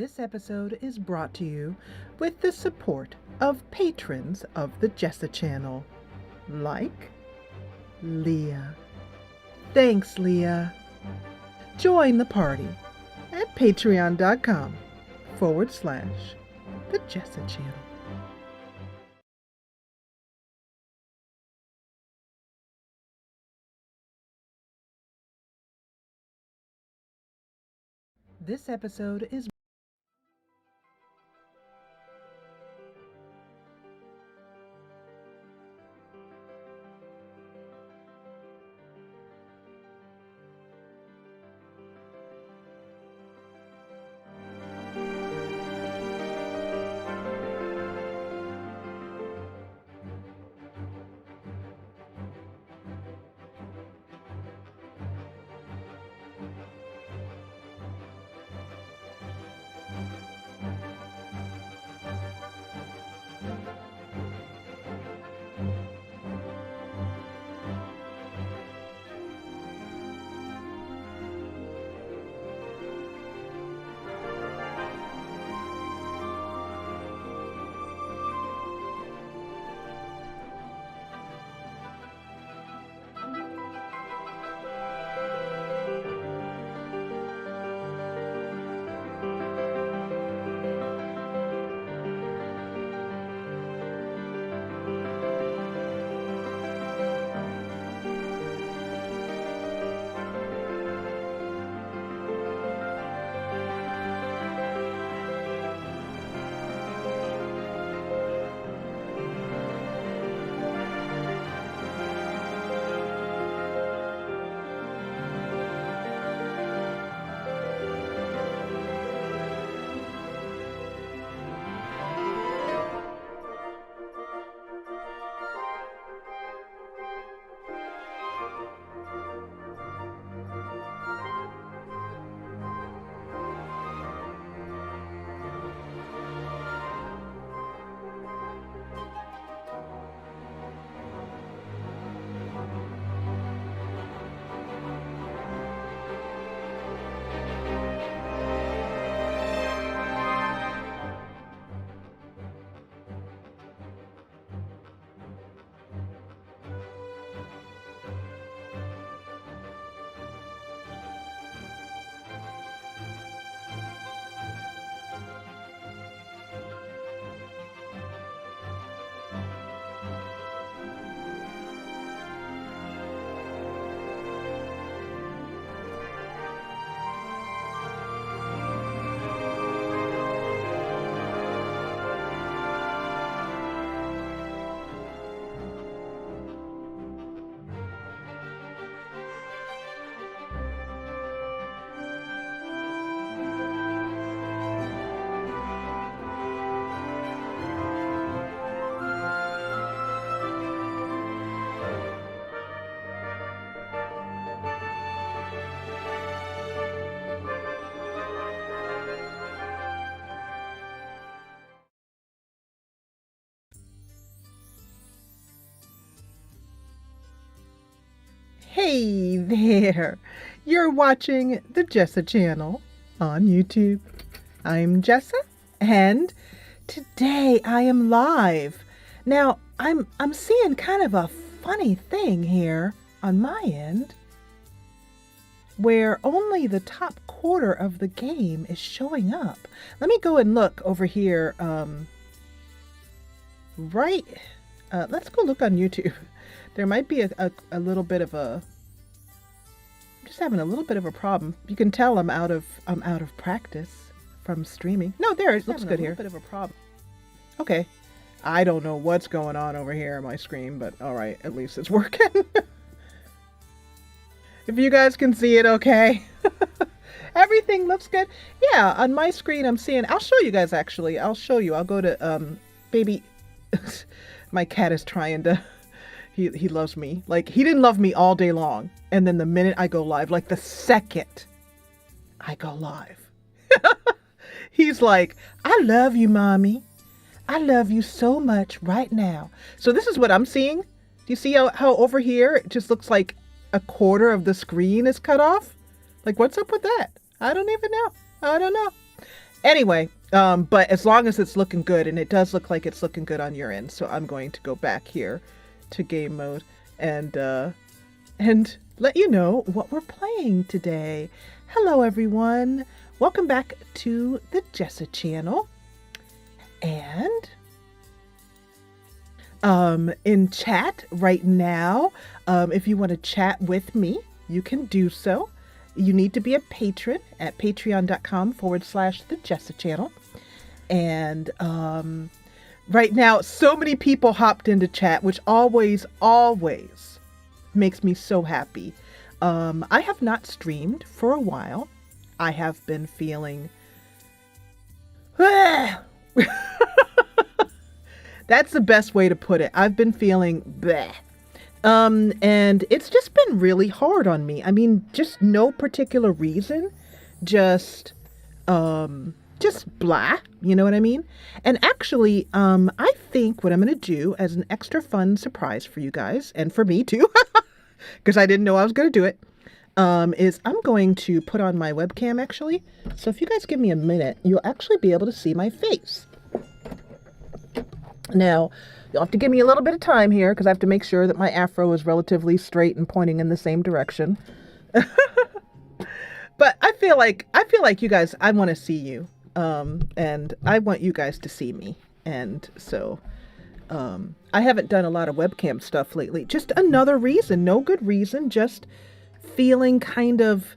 This episode is brought to you with the support of patrons of the Jessa channel, like Leah. Thanks, Leah. Join the party at patreon.com/the Jessa channel. This episode is Hey there! You're watching the Jessa channel on YouTube. I'm Jessa, and today I am live. Now, I'm seeing kind of a funny thing here on my end, where only the top quarter of the game is showing up. Let me go and look over here. Let's go look on YouTube. There might be a little bit of a. I'm just having a little bit of a problem. You can tell I'm out of practice from streaming. No, there it looks good here. Bit of a problem. Okay, I don't know what's going on over here on my screen, but all right, at least it's working. If you guys can see it, okay. Everything looks good. Yeah, on my screen I'm seeing. I'll show you guys actually. I'll show you. I'll go to baby. My cat is trying to. He loves me. Like, he didn't love me all day long. And then the minute I go live, like the second I go live, he's like, I love you, mommy. I love you so much right now. So this is what I'm seeing. Do you see how over here it just looks like a quarter of the screen is cut off? Like, what's up with that? I don't even know. I don't know. Anyway, but as long as it's looking good, and it does look like it's looking good on your end, so I'm going to go back here to game mode and let you know what we're playing today. Hello everyone, welcome back to the Jessa channel. And in chat right now, if you want to chat with me, you can do so. You need to be a patron at patreon.com/the Jessa channel. And right now, so many people hopped into chat, which always makes me so happy. I have not streamed for a while. I have been feeling that's the best way to put it. I've been feeling bleh. And it's just been really hard on me. I mean, just no particular reason, just blah, you know what I mean? And actually, I think what I'm going to do as an extra fun surprise for you guys, and for me too, because I didn't know I was going to do it, is I'm going to put on my webcam actually. So if you guys give me a minute, you'll actually be able to see my face. Now, you'll have to give me a little bit of time here because I have to make sure that my afro is relatively straight and pointing in the same direction. But I feel like you guys, I want to see you. And I want you guys to see me. And so I haven't done a lot of webcam stuff lately. Just another reason, no good reason, just feeling kind of,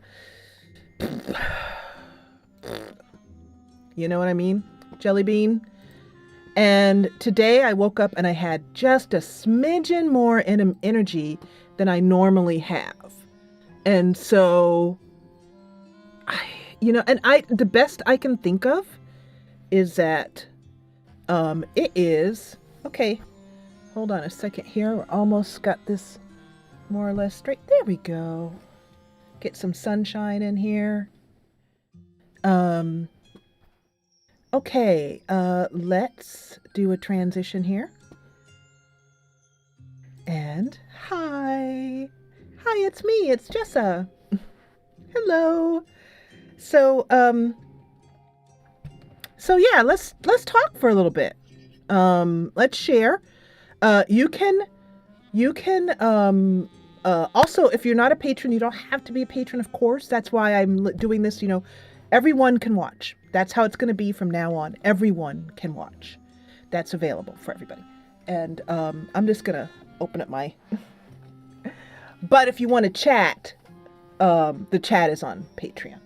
you know what I mean? Jelly bean. And today I woke up and I had just a smidgen more energy than I normally have. And so, the best I can think of is that it is, okay, hold on a second here. We're almost got this more or less straight. There we go. Get some sunshine in here. Okay, let's do a transition here. And hi, it's me, it's Jessa. Hello. So yeah, let's talk for a little bit. Let's share. You can also, if you're not a patron, you don't have to be a patron, of course. That's why I'm doing this, everyone can watch. That's how it's going to be from now on. Everyone can watch. That's available for everybody. And I'm just going to open up my... But if you want to chat, the chat is on Patreon.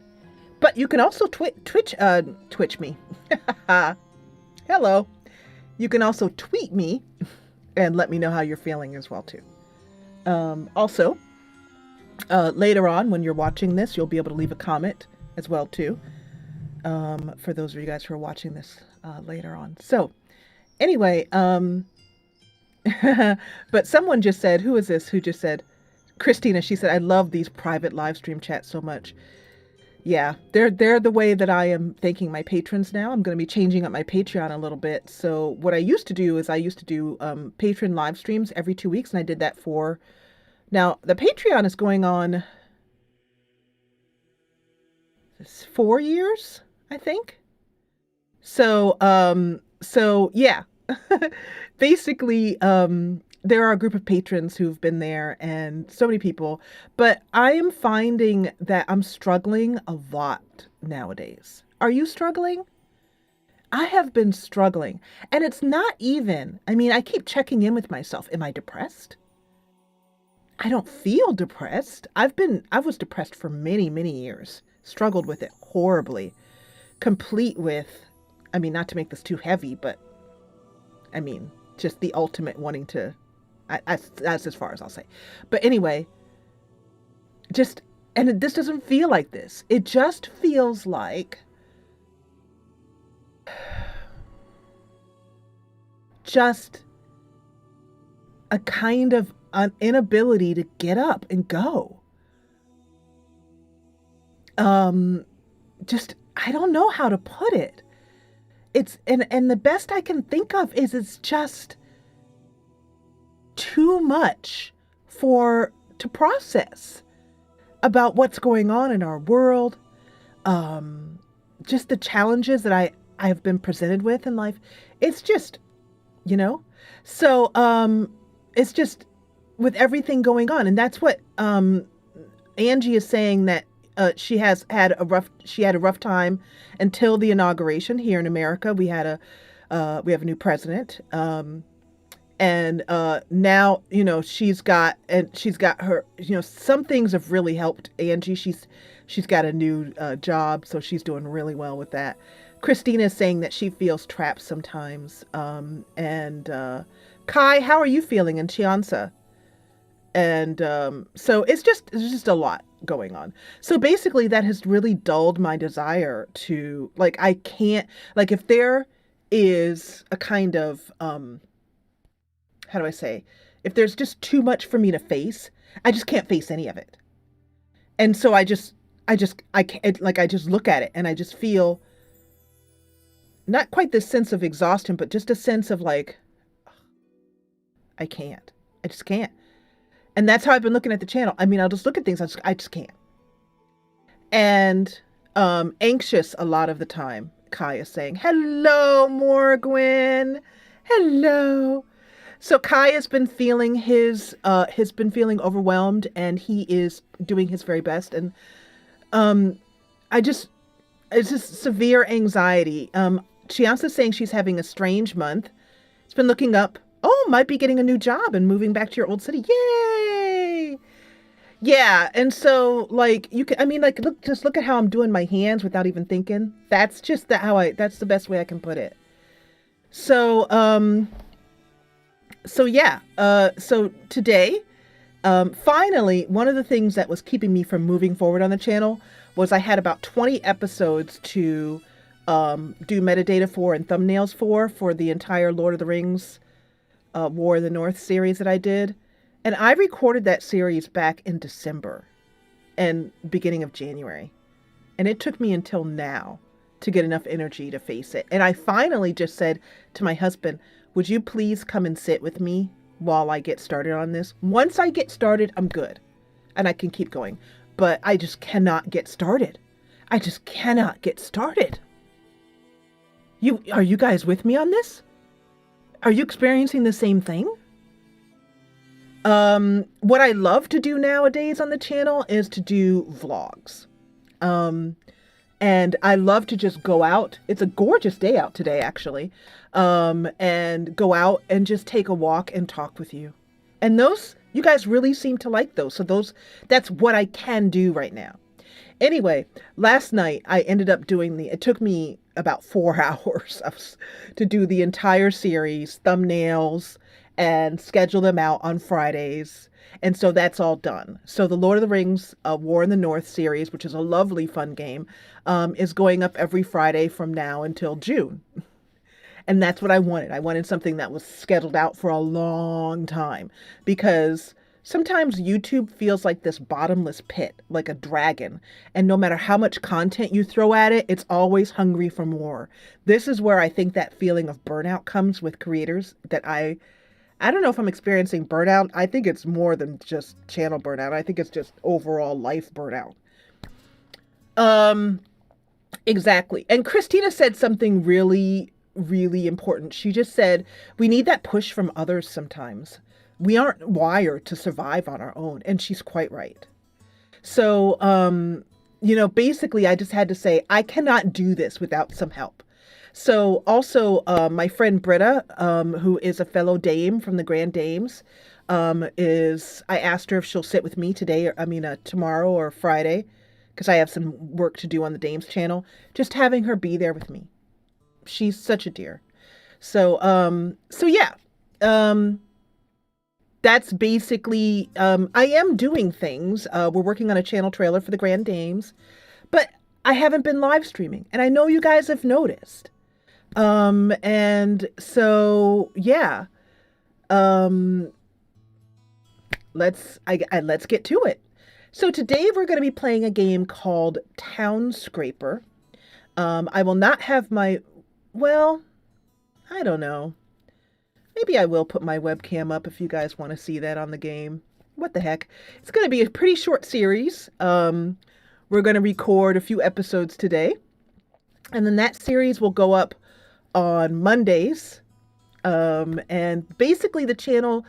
But you can also Twitch me. Hello. You can also tweet me and let me know how you're feeling as well, too. Also, later on, when you're watching this, you'll be able to leave a comment as well, too. For those of you guys who are watching this later on. So anyway, but someone just said, who is this? Who just said, Christina, she said, I love these private live stream chats so much. Yeah, they're the way that I am thanking my patrons now. I'm going to be changing up my Patreon a little bit. So what I used to do is patron live streams every 2 weeks. And I did that for, now the Patreon is going on 4 years. I think. So yeah, basically, there are a group of patrons who've been there and so many people, but I am finding that I'm struggling a lot nowadays. Are you struggling? I have been struggling, and it's not even, I keep checking in with myself. Am I depressed? I don't feel depressed. I was depressed for many, many years, struggled with it horribly. Complete with, not to make this too heavy, but just the ultimate wanting to, that's as far as I'll say. But anyway, this doesn't feel like this. It just feels like just a kind of an inability to get up and go. I don't know how to put it. It's, and the best I can think of is it's just too much to process about what's going on in our world. just the challenges that I have been presented with in life. It's just, you know, so it's just with everything going on, and that's what Angie is saying, that she had a rough time until the inauguration here in America. We have a new president, and now, you know, she's got her, you know, some things have really helped Angie. She's got a new job, so she's doing really well with that. Christina is saying that she feels trapped sometimes, and Kai, how are you feeling? And Chianza. And so it's just a lot going on. So basically that has really dulled my desire to, like, I can't, like, if there is a kind of, how do I say, if there's just too much for me to face, I just can't face any of it. And so I can't, like, I just look at it and I just feel not quite this sense of exhaustion, but just a sense of like, I just can't. And that's how I've been looking at the channel. I mean, I'll just look at things. I just can't. And anxious a lot of the time. Kai is saying, hello, Morgwin. Hello. So Kai has been feeling overwhelmed, and he is doing his very best. And it's just severe anxiety. Chianza's saying she's having a strange month. It's been looking up. Oh, might be getting a new job and moving back to your old city. Yay! Yeah, and so, like, you can, I mean, like, look at how I'm doing my hands without even thinking. That's just that's the best way I can put it. So, so today, finally, one of the things that was keeping me from moving forward on the channel was I had about 20 episodes to do metadata for and thumbnails for the entire Lord of the Rings War of the North series that I did. And I recorded that series back in December and beginning of January. And it took me until now to get enough energy to face it. And I finally just said to my husband, would you please come and sit with me while I get started on this? Once I get started, I'm good and I can keep going. But I just cannot get started. I just cannot get started. Are you guys with me on this? Are you experiencing the same thing? What I love to do nowadays on the channel is to do vlogs. And I love to just go out. It's a gorgeous day out today, actually. And go out and just take a walk and talk with you. And you guys really seem to like those. So that's what I can do right now. Anyway, last night I ended up it took me about 4 hours to do the entire series, thumbnails, and schedule them out on Fridays. And so that's all done. So the Lord of the Rings War in the North series, which is a lovely, fun game, is going up every Friday from now until June. And that's what I wanted. I wanted something that was scheduled out for a long time, because sometimes YouTube feels like this bottomless pit, like a dragon. And no matter how much content you throw at it, it's always hungry for more. This is where I think that feeling of burnout comes with creators, that I don't know if I'm experiencing burnout. I think it's more than just channel burnout. I think it's just overall life burnout. Exactly. And Christina said something really, really important. She just said, we need that push from others sometimes. We aren't wired to survive on our own. And she's quite right. So, basically I just had to say, I cannot do this without some help. So also, my friend Britta, who is a fellow dame from the Grand Dames, I asked her if she'll sit with me tomorrow or Friday, because I have some work to do on the Dames channel, just having her be there with me. She's such a dear. So yeah, that's basically, I am doing things. We're working on a channel trailer for the Grand Dames, but I haven't been live streaming, and I know you guys have noticed. And so, yeah, let's get to it. So today we're going to be playing a game called Townscaper. I will not have I don't know. Maybe I will put my webcam up if you guys want to see that on the game. What the heck? It's going to be a pretty short series. We're going to record a few episodes today. And then that series will go up on Mondays. And basically the channel,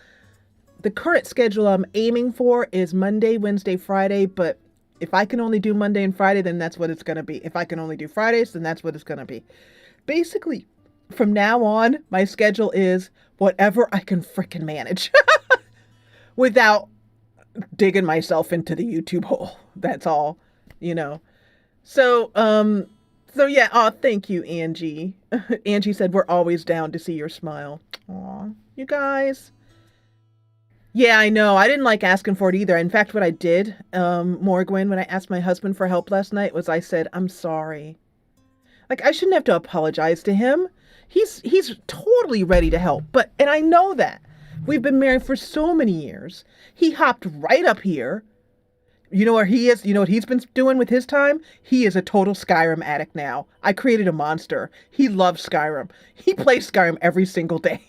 the current schedule I'm aiming for is Monday, Wednesday, Friday. But if I can only do Monday and Friday, then that's what it's going to be. If I can only do Fridays, then that's what it's going to be. Basically, from now on, my schedule is whatever I can frickin' manage without digging myself into the YouTube hole. That's all, you know. So, yeah. Oh, thank you, Angie. Angie said we're always down to see your smile. Aw, you guys. Yeah, I know. I didn't like asking for it either. In fact, what I did, Morgwin, when I asked my husband for help last night, was I said, "I'm sorry." Like, I shouldn't have to apologize to him. He's totally ready to help. And I know that. We've been married for so many years. He hopped right up here. You know where he is? You know what he's been doing with his time? He is a total Skyrim addict now. I created a monster. He loves Skyrim. He plays Skyrim every single day.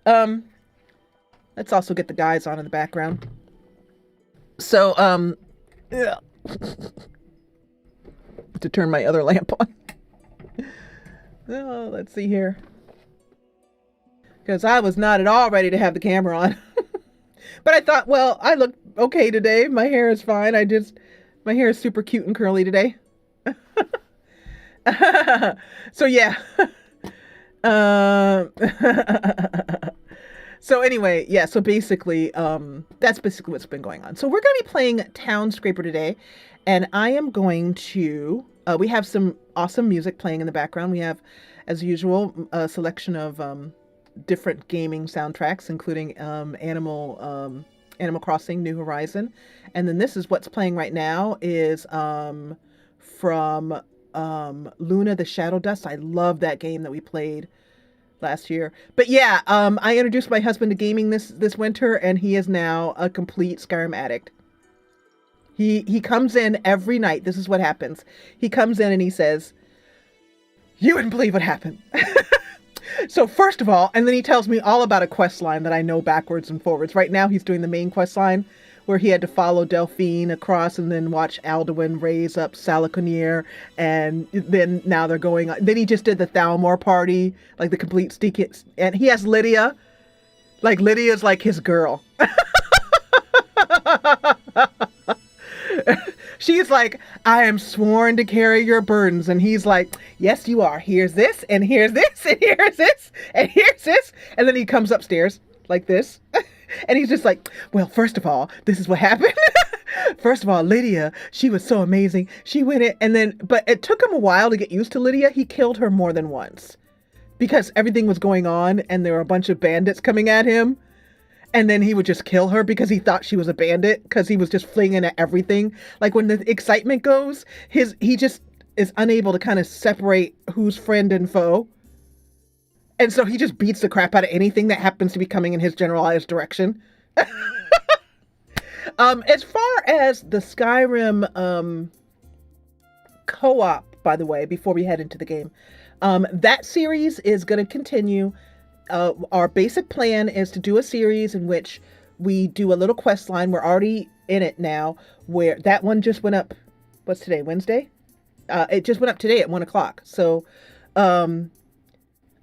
Let's also get the guys on in the background. So, yeah. To turn my other lamp on. Oh, let's see here. Because I was not at all ready to have the camera on. But I thought, well, I look okay today. My hair is fine. My hair is super cute and curly today. So yeah. So anyway, yeah, so basically, that's basically what's been going on. So we're going to be playing Townscaper today, and I am going to, we have some awesome music playing in the background. We have, as usual, a selection of different gaming soundtracks, including Animal Crossing: New Horizon. And then this is what's playing right now is from Luna the Shadow Dust. I love that game that we played last year. But yeah, I introduced my husband to gaming this winter, and he is now a complete Skyrim addict. He comes in every night. This is what happens. He comes in and he says, "You wouldn't believe what happened." So first of all, and then he tells me all about a quest line that I know backwards and forwards. Right now he's doing the main quest line where he had to follow Delphine across and then watch Alduin raise up Salakonier, and then now they're going on. Then he just did the Thalmor party, like the complete stick, and he has Lydia. Like Lydia's like his girl. She's like, "I am sworn to carry your burdens." And he's like, "Yes, you are. Here's this, and here's this, and here's this, and here's this." And then he comes upstairs like this. And he's just like, "Well, first of all, this is what happened." First of all, Lydia, she was so amazing. She went in, and then, but it took him a while to get used to Lydia. He killed her more than once because everything was going on and there were a bunch of bandits coming at him. And then he would just kill her because he thought she was a bandit because he was just flinging at everything. Like when the excitement goes, he just is unable to kind of separate who's friend and foe. And so he just beats the crap out of anything that happens to be coming in his generalized direction. As far as the Skyrim co-op, by the way, before we head into the game, that series is going to continue. Our basic plan is to do a series in which we do a little quest line. We're already in it now, where that one just went up. What's today? Wednesday? It just went up today at 1:00. So, the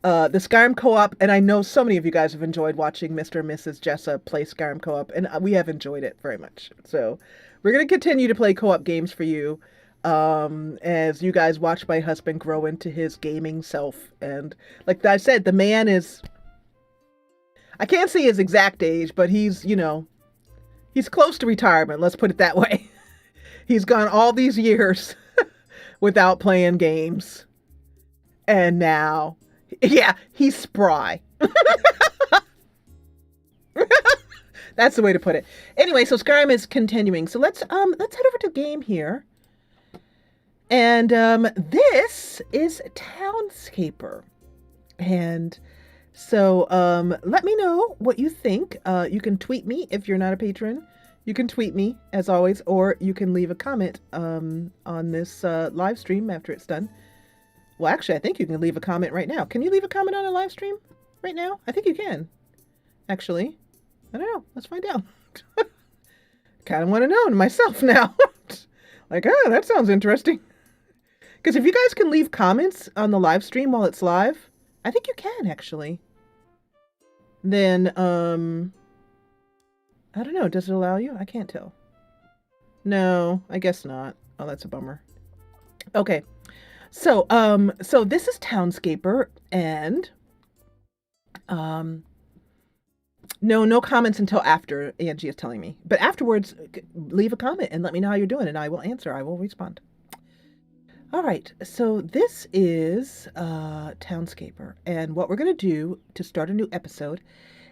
Skyrim co-op, and I know so many of you guys have enjoyed watching Mr. and Mrs. Jessa play Skyrim co-op, and we have enjoyed it very much. So we're going to continue to play co-op games for you, as you guys watch my husband grow into his gaming self. And like I said, the man is, I can't say his exact age, but he's, he's close to retirement. Let's put it that way. He's gone all these years without playing games. And now, yeah, he's spry. That's the way to put it. Anyway, so Skyrim is continuing. So let's head over to game here. And this is Townscaper. And so let me know what you think. You can tweet me if you're not a patron. You can tweet me, as always, or you can leave a comment on this live stream after it's done. Well, actually, I think you can leave a comment right now. Can you leave a comment on a live stream right now? I think you can, actually. I don't know. Let's find out. Kind of want to know myself now. Like, oh, that sounds interesting. Because if you guys can leave comments on the live stream while it's live, I think you can actually. Then, I don't know. Does it allow you? I can't tell. No, I guess not. Oh, that's a bummer. Okay. So this is Townscaper, and, no comments until after, Angie is telling me. But afterwards, leave a comment and let me know how you're doing, and I will answer. I will respond. All right, so this is Townscaper, and what we're going to do to start a new episode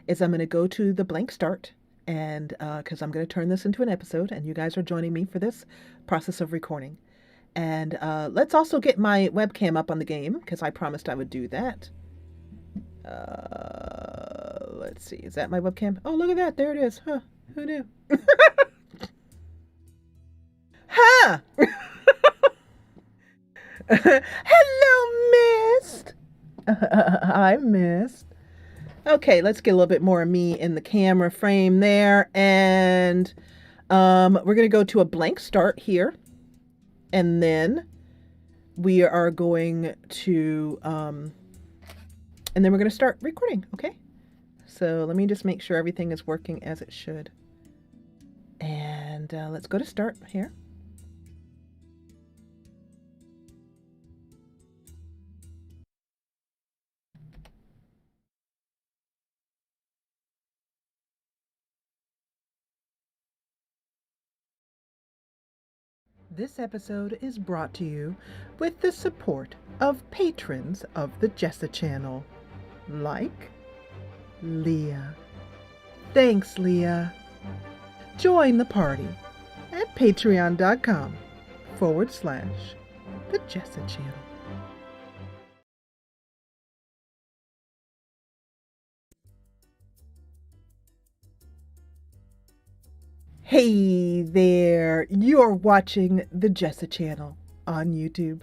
is I'm going to go to the blank start, and because I'm going to turn this into an episode, and you guys are joining me for this process of recording. And let's also get my webcam up on the game, because I promised I would do that. Let's see, is that my webcam? Oh, look at that, there it is. Huh, who knew? Huh! Hello, Mist. I missed. Okay, let's get a little bit more of me in the camera frame there, and we're gonna go to a blank start here, and then we are going to and then we're gonna start recording. Okay, so let me just make sure everything is working as it should, and let's go to start here. This episode is brought to you with the support of patrons of the Jessa channel, like Leah. Thanks, Leah. Join the party at patreon.com/the Jessa channel. Hey there, you're watching the Jessa channel on YouTube.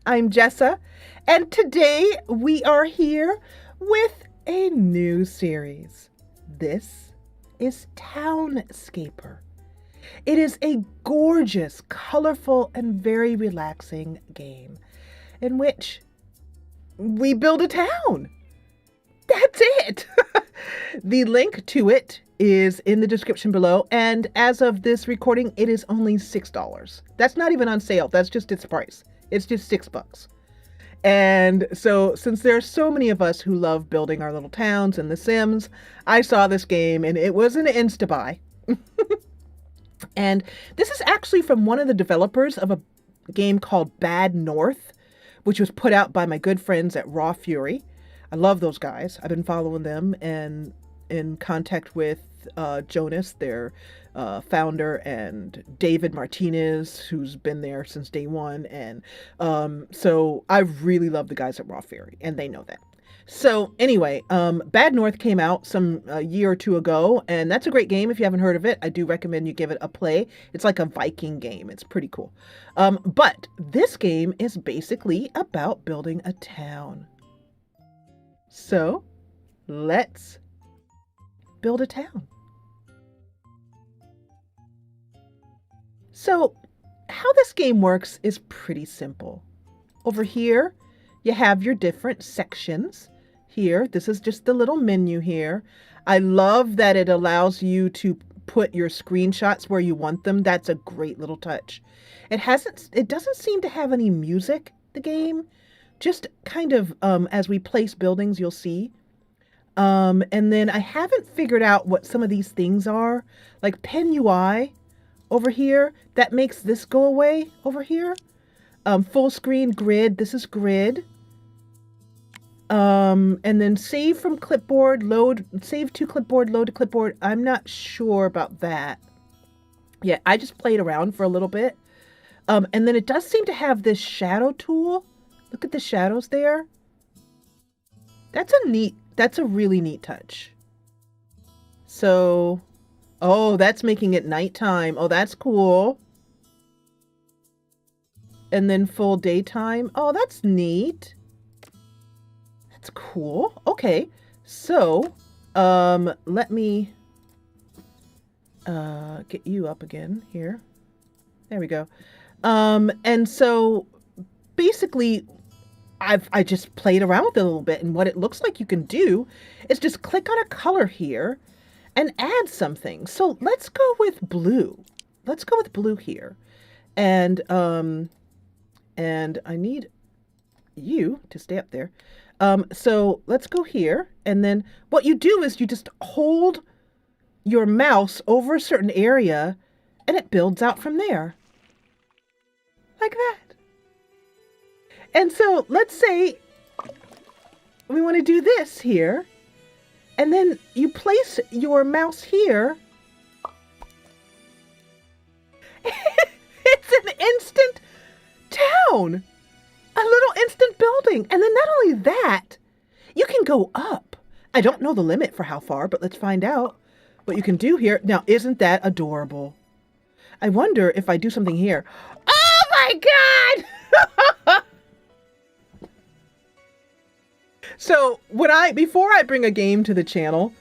I'm Jessa, and today we are here with a new series. This is Townscaper. It is a gorgeous, colorful, and very relaxing game in which we build a town. That's it. The link to it is in the description below, and as of this recording, it is only $6. That's not even on sale. That's just its price. It's just $6. And so, since there are so many of us who love building our little towns in The Sims, I saw this game and it was an insta-buy. And this is actually from one of the developers of a game called Bad North, which was put out by my good friends at Raw Fury. I love those guys. I've been following them and in contact with Jonas, their founder, and David Martinez, who's been there since day one. And so I really love the guys at Raw Fury, and they know that. So anyway, Bad North came out some year or two ago, and that's a great game. If you haven't heard of it, I do recommend you give it a play. It's like a Viking game. It's pretty cool. But this game is basically about building a town. So let's build a town. So how this game works is pretty simple. Over here, you have your different sections. Here, this is just the little menu here. I love that it allows you to put your screenshots where you want them. That's a great little touch. It doesn't seem to have any music, the game. Just kind of, as we place buildings, you'll see. And then I haven't figured out what some of these things are. Like Pen UI over here, that makes this go away over here. Full screen grid, this is grid. And then save from clipboard, save to clipboard, load to clipboard. I'm not sure about that. Yeah, I just played around for a little bit. And then it does seem to have this shadow tool. Look at the shadows there. That's a really neat touch. So, oh, that's making it nighttime. Oh, that's cool. And then full daytime. Oh, that's neat. That's cool. Okay. So, let me get you up again here. There we go. And so basically, I just played around with it a little bit, and what it looks like you can do is just click on a color here and add something. So let's go with blue. Let's go with blue here. And I need you to stay up there. So let's go here, and then what you do is you just hold your mouse over a certain area and it builds out from there. Like that. And so let's say we want to do this here, and then you place your mouse here. It's an instant town, a little instant building. And then not only that, you can go up. I don't know the limit for how far, but let's find out what you can do here. Now, isn't that adorable? I wonder if I do something here. Oh my God! So before I bring a game to the channel,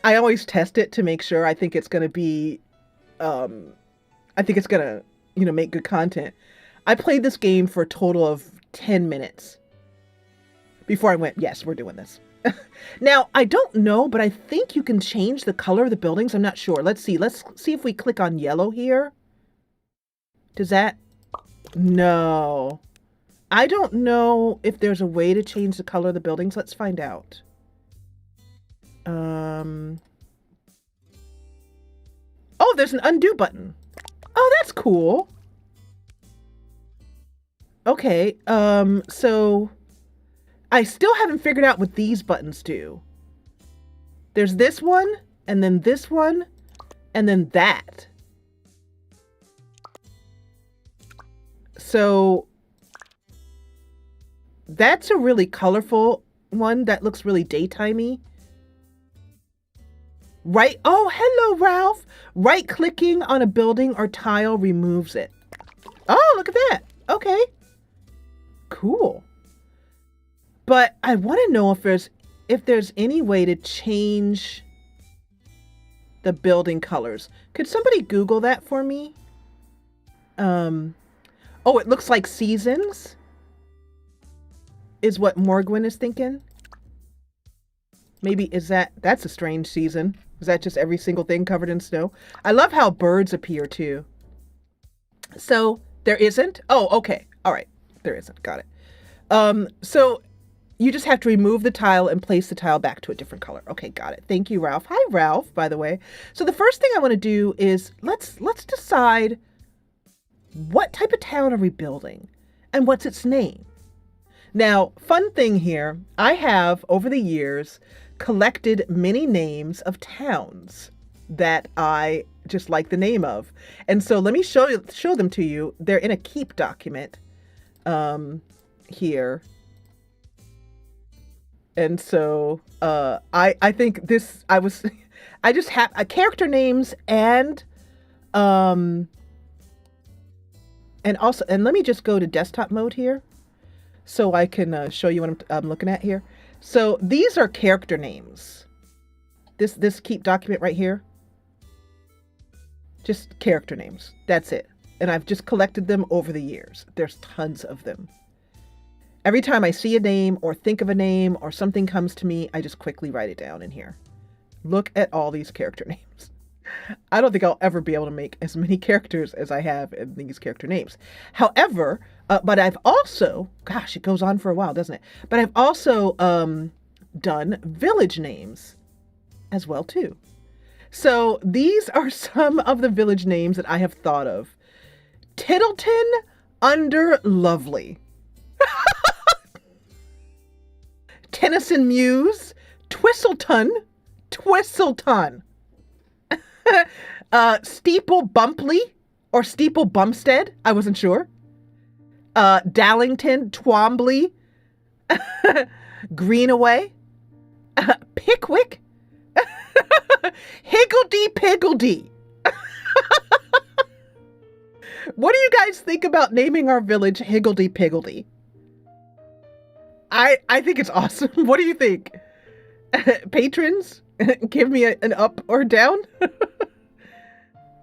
I always test it to make sure. I think it's going to be, make good content. I played this game for a total of 10 minutes before I went, yes, we're doing this. Now, I don't know, but I think you can change the color of the buildings. I'm not sure. Let's see if we click on yellow here. Does that? No. I don't know if there's a way to change the color of the buildings. Let's find out. Oh, there's an undo button. Oh, that's cool. Okay, so I still haven't figured out what these buttons do. There's this one, and then this one, and then that. So that's a really colorful one that looks really daytimey. Right. Oh, hello, Ralph. Right clicking on a building or tile removes it. Oh, look at that. Okay. Cool. But I want to know if there's any way to change the building colors. Could somebody Google that for me? Oh, it looks like seasons is what Morgwin is thinking. Maybe that's a strange season. Is that just every single thing covered in snow? I love how birds appear too. So there isn't? Oh, okay. All right. There isn't. Got it. So you just have to remove the tile and place the tile back to a different color. Okay, got it. Thank you, Ralph. Hi, Ralph, by the way. So the first thing I want to do is let's decide what type of town are we building and what's its name. Now, fun thing here, I have over the years collected many names of towns that I just like the name of. And so let me show them to you. They're in a keep document here. And so I think this I just have character names and let me just go to desktop mode here so I can show you what I'm looking at here. So these are character names. This keep document right here. Just character names. That's it. And I've just collected them over the years. There's tons of them. Every time I see a name or think of a name or something comes to me, I just quickly write it down in here. Look at all these character names. I don't think I'll ever be able to make as many characters as I have in these character names. However, but I've also, gosh, it goes on for a while, doesn't it? But I've also done village names as well, too. So these are some of the village names that I have thought of. Tittleton under Lovely. Tennyson Mews, Twistleton, Steeple Bumpley or Steeple Bumstead, I wasn't sure. Dallington, Twombly, Greenaway, Pickwick, Higgledy Piggledy. What do you guys think about naming our village Higgledy Piggledy? I think it's awesome. What do you think? Patrons, give me an up or down.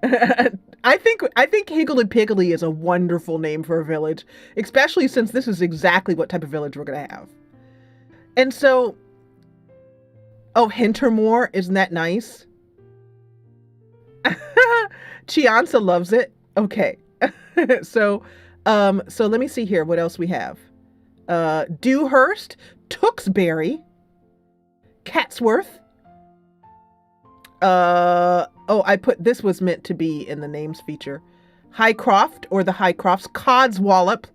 I think Higgledy Piggledy is a wonderful name for a village, especially since this is exactly what type of village we're gonna have. And so, oh, Hintermore, isn't that nice? Chianza loves it. Okay. so so let me see here what else we have. Dewhurst, Tewksbury, Catsworth. Oh, I put this was meant to be in the names feature. Highcroft or the Highcrofts, Codswallop,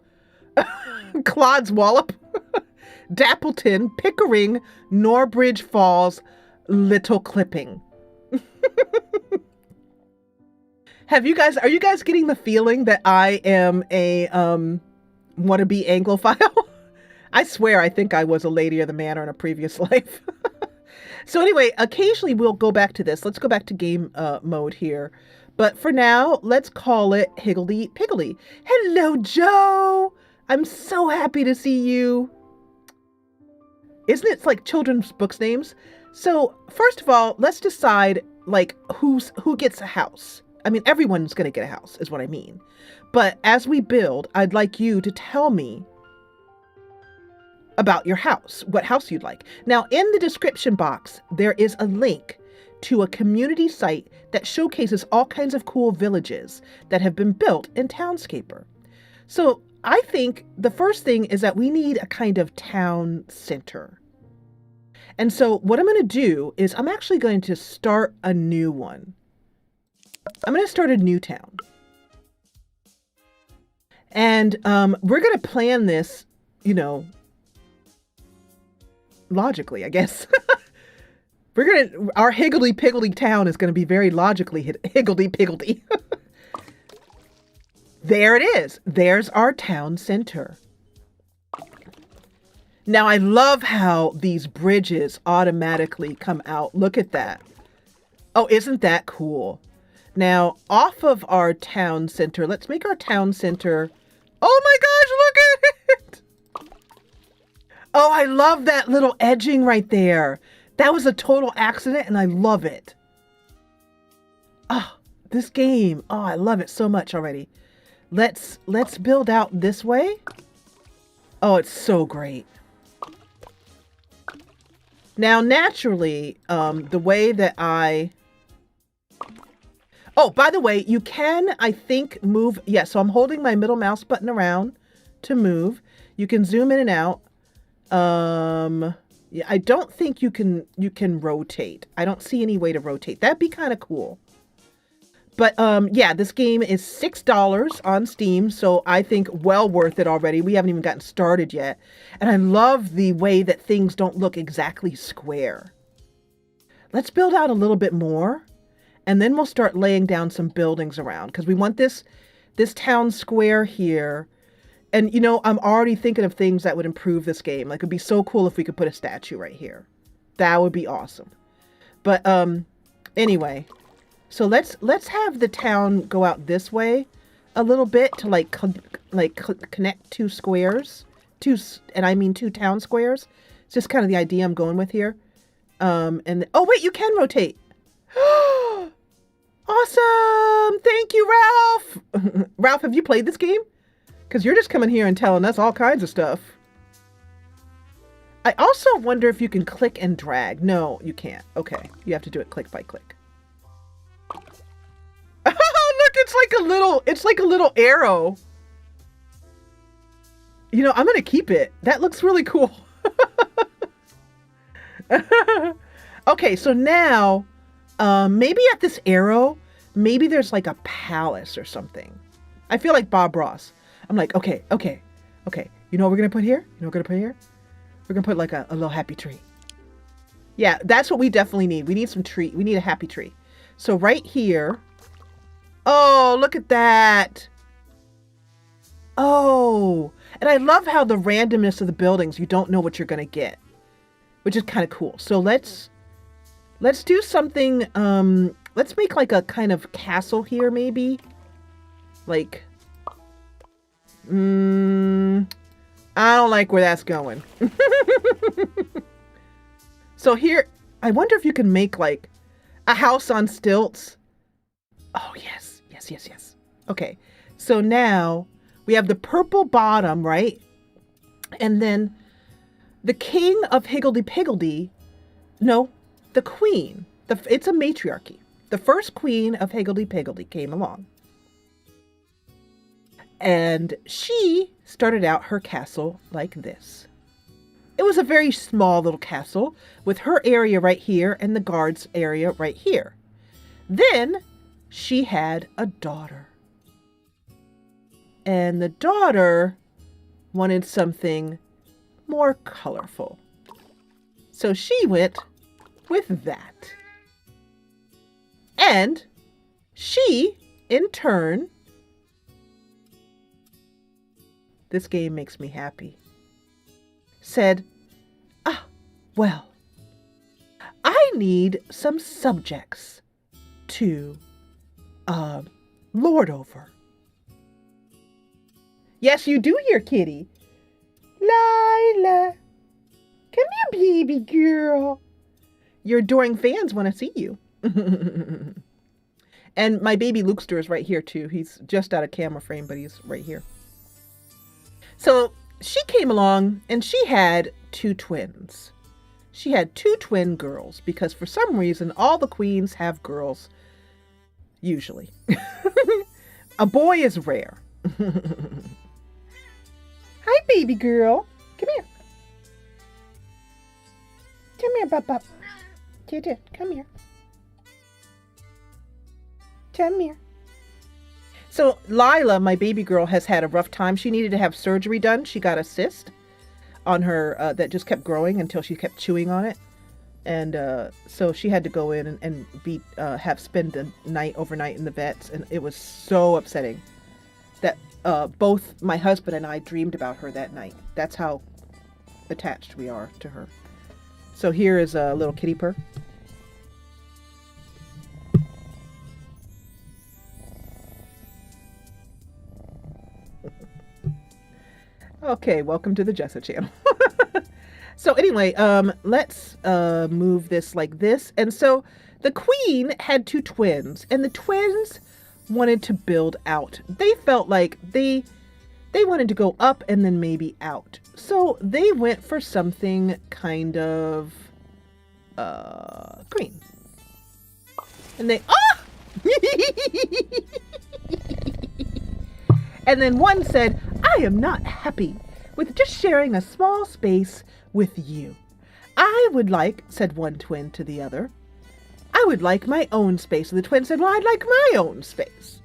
Clodswallop, Dappleton, Pickering, Norbridge Falls, Little Clipping. Are you guys getting the feeling that I am a wannabe Anglophile? I swear I think I was a lady of the manor in a previous life. So anyway, occasionally we'll go back to this. Let's go back to game mode here. But for now, let's call it Higgledy Piggledy. Hello, Joe. I'm so happy to see you. Isn't it like children's books names? So first of all, let's decide like who gets a house. I mean, everyone's going to get a house is what I mean. But as we build, I'd like you to tell me about your house, what house you'd like. Now, in the description box, there is a link to a community site that showcases all kinds of cool villages that have been built in Townscaper. So I think the first thing is that we need a kind of town center. And so what I'm going to do is I'm actually going to start a new one. I'm going to start a new town. And we're going to plan this, you know, logically, I guess. Our Higgledy Piggledy town is going to be very logically Higgledy Piggledy. There it is. There's our town center. Now I love how these bridges automatically come out. Look at that. Oh, isn't that cool? Now off of our town center, let's make our town center. Oh my gosh, look at it. Oh, I love that little edging right there. That was a total accident and I love it. Oh, this game. Oh, I love it so much already. Let's build out this way. Oh, it's so great. Now, naturally, the way that oh, by the way, you can, I think, move. Yeah, so I'm holding my middle mouse button around to move. You can zoom in and out. Yeah, I don't think you can rotate. I don't see any way to rotate. That'd be kind of cool. But yeah, this game is $6 on Steam, so I think well worth it already. We haven't even gotten started yet. And I love the way that things don't look exactly square. Let's build out a little bit more, and then we'll start laying down some buildings around because we want this town square here. And, you know, I'm already thinking of things that would improve this game. Like, it'd be so cool if we could put a statue right here. That would be awesome. But anyway, so let's have the town go out this way a little bit to connect two squares, and I mean two town squares. It's just kind of the idea I'm going with here. And oh wait, you can rotate. Awesome! Thank you, Ralph. Ralph, have you played this game? Because you're just coming here and telling us all kinds of stuff. I also wonder if you can click and drag. No, you can't. Okay, you have to do it click by click. Oh, look, it's like a little arrow. You know, I'm gonna keep it. That looks really cool. Okay, so now, maybe at this arrow, maybe there's like a palace or something. I feel like Bob Ross. I'm like, okay. You know what we're gonna put here? You know what we're gonna put here? We're gonna put like a little happy tree. Yeah, that's what we definitely need. We need some tree. We need a happy tree. So right here. Oh, look at that. Oh, and I love how the randomness of the buildings, you don't know what you're gonna get, which is kind of cool. So let's do something. Let's make like a kind of castle here, maybe. Like, I don't like where that's going. So here, I wonder if you can make like a house on stilts. Oh, yes. Yes, yes, yes. Okay. So now we have the purple bottom, right? And then the king of Higgledy-Piggledy, no, the queen. It's a matriarchy. The first queen of Higgledy-Piggledy came along. And she started out her castle like this. It was a very small little castle with her area right here and the guards area right here. Then she had a daughter. And the daughter wanted something more colorful. So she went with that. And she, in turn, this game makes me happy, said, well, I need some subjects to lord over. Yes, you do hear kitty. Lila, come here, baby girl. Your adoring fans want to see you. And my baby Lukester is right here too. He's just out of camera frame, but he's right here. So she came along and she had 2 twins. She had 2 twin girls because for some reason all the queens have girls, usually. A boy is rare. Hi, baby girl. Come here. Come here, Bub. Come here. Come here. So Lila, my baby girl, has had a rough time. She needed to have surgery done. She got a cyst on her that just kept growing until she kept chewing on it. And so she had to go in and spend the night overnight in the vets. And it was so upsetting that both my husband and I dreamed about her that night. That's how attached we are to her. So here is a little kitty purr. Okay, welcome to the Jessa channel. So anyway, let's move this like this. And so the queen had 2 twins, and the twins wanted to build out. They felt like they wanted to go up and then maybe out. So they went for something kind of green. And they And then one said, I am not happy with just sharing a small space with you. I would like, said one twin to the other, I would like my own space. And the twin said, well, I'd like my own space.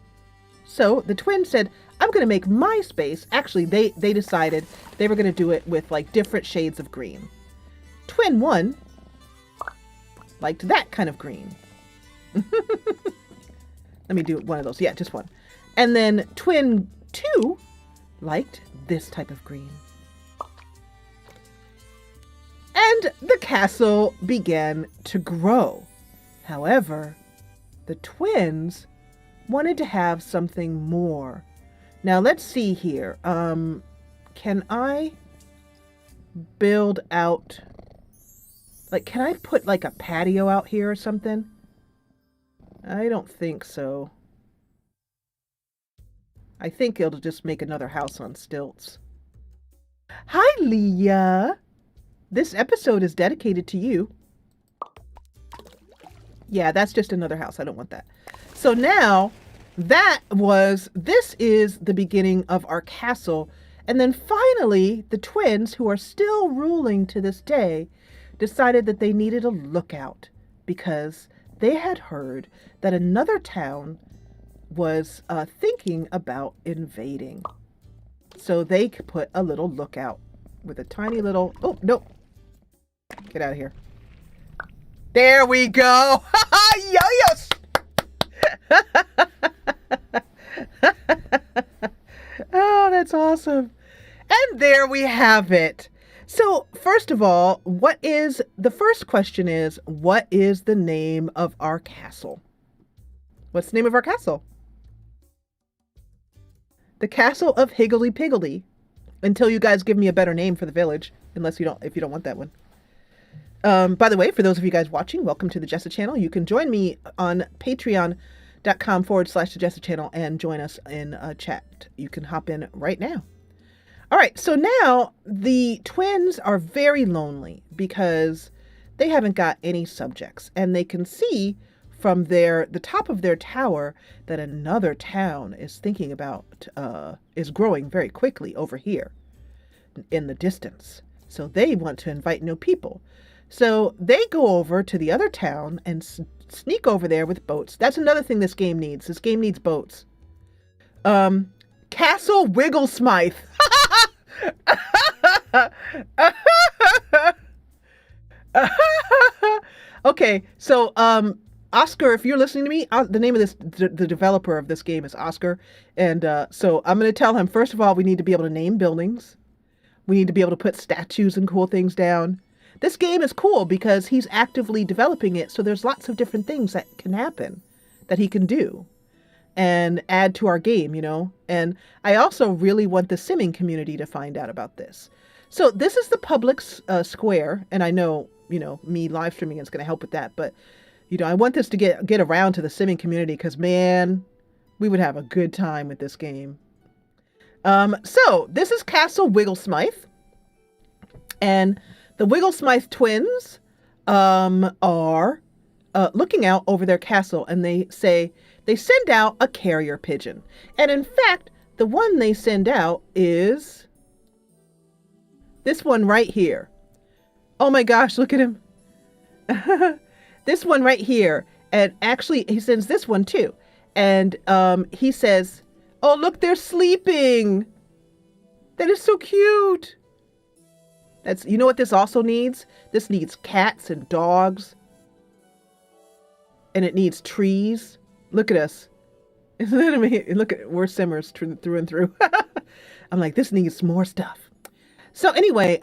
So the twin said, I'm going to make my space. Actually, they decided they were going to do it with like different shades of green. Twin 1 liked that kind of green. Let me do one of those. Yeah, just one. And then twin 2 liked this type of green. And the castle began to grow. However, the twins wanted to have something more. Now let's see here. Can I build out, like, can I put like a patio out here or something? I don't think so. I think it'll just make another house on stilts. Hi, Leah. This episode is dedicated to you. Yeah, that's just another house. I don't want that. So now this is the beginning of our castle. And then finally, the twins, who are still ruling to this day, decided that they needed a lookout because they had heard that another town was thinking about invading. So they put a little lookout with a tiny little, oh, no. Get out of here. There we go. Yo-yos. Oh, that's awesome. And there we have it. So first of all, the first question is, what is the name of our castle? What's the name of our castle? The Castle of Higgledy-Piggledy, until you guys give me a better name for the village, if you don't want that one. By the way, for those of you guys watching, welcome to the Jessa channel. You can join me on Patreon youtube.com/the Jessa channel and join us in a chat. You can hop in right now. All right, so now the twins are very lonely because they haven't got any subjects, and they can see from the top of their tower that another town is thinking about, is growing very quickly over here in the distance. So they want to invite new people. So they go over to the other town and sneak over there with boats. That's another thing this game needs. This game needs boats. Castle Wigglesmith. Okay, so Oscar, if you're listening to me, the name of the developer of this game is Oscar, and so I'm going to tell him, first of all, we need to be able to name buildings. We need to be able to put statues and cool things down. This game is cool because he's actively developing it, so there's lots of different things that can happen that he can do and add to our game, you know. And I also really want the simming community to find out about this. So this is the public square, and I know, you know, me live streaming is going to help with that, but you know, I want this to get around to the simming community because, man, we would have a good time with this game. So this is Castle Wigglesmith, and the Wigglesmith twins are looking out over their castle, and they send out a carrier pigeon. And in fact, the one they send out is this one right here. Oh my gosh, look at him. This one right here. And actually, he sends this one too. And he says, oh, look, they're sleeping. That is so cute. You know what this also needs? This needs cats and dogs. And it needs trees. Look at us. Isn't that amazing? Look at, we're simmers through and through. I'm like, this needs more stuff. So anyway,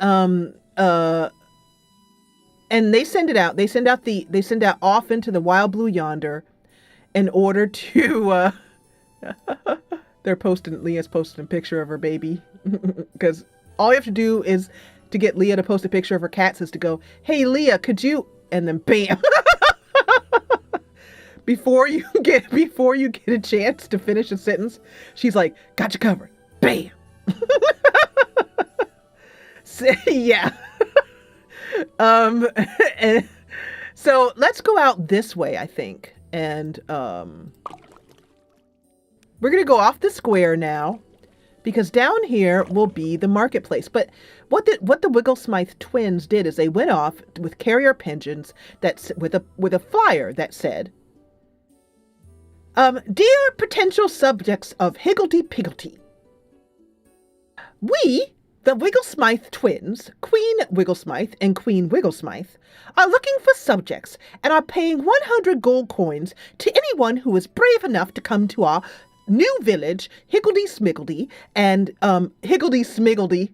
and they send it out. They send out off into the wild blue yonder in order to, Leah's posting a picture of her baby. Because all you have to do is to get Leah to post a picture of her cats is to go, hey, Leah, could you, and then bam. Before you get a chance to finish a sentence, she's like, got you covered. Bam. So, yeah. And so let's go out this way, I think. And we're going to go off the square now because down here will be the marketplace. But what the Wigglesmith twins did is they went off with carrier pigeons with a flyer that said, dear potential subjects of Higgledy-Piggledy, we, the Wigglesmith twins, Queen Wigglesmith and Queen Wigglesmith, are looking for subjects and are paying 100 gold coins to anyone who is brave enough to come to our new village, Higgledy-Smiggledy, and Higgledy-Smiggledy,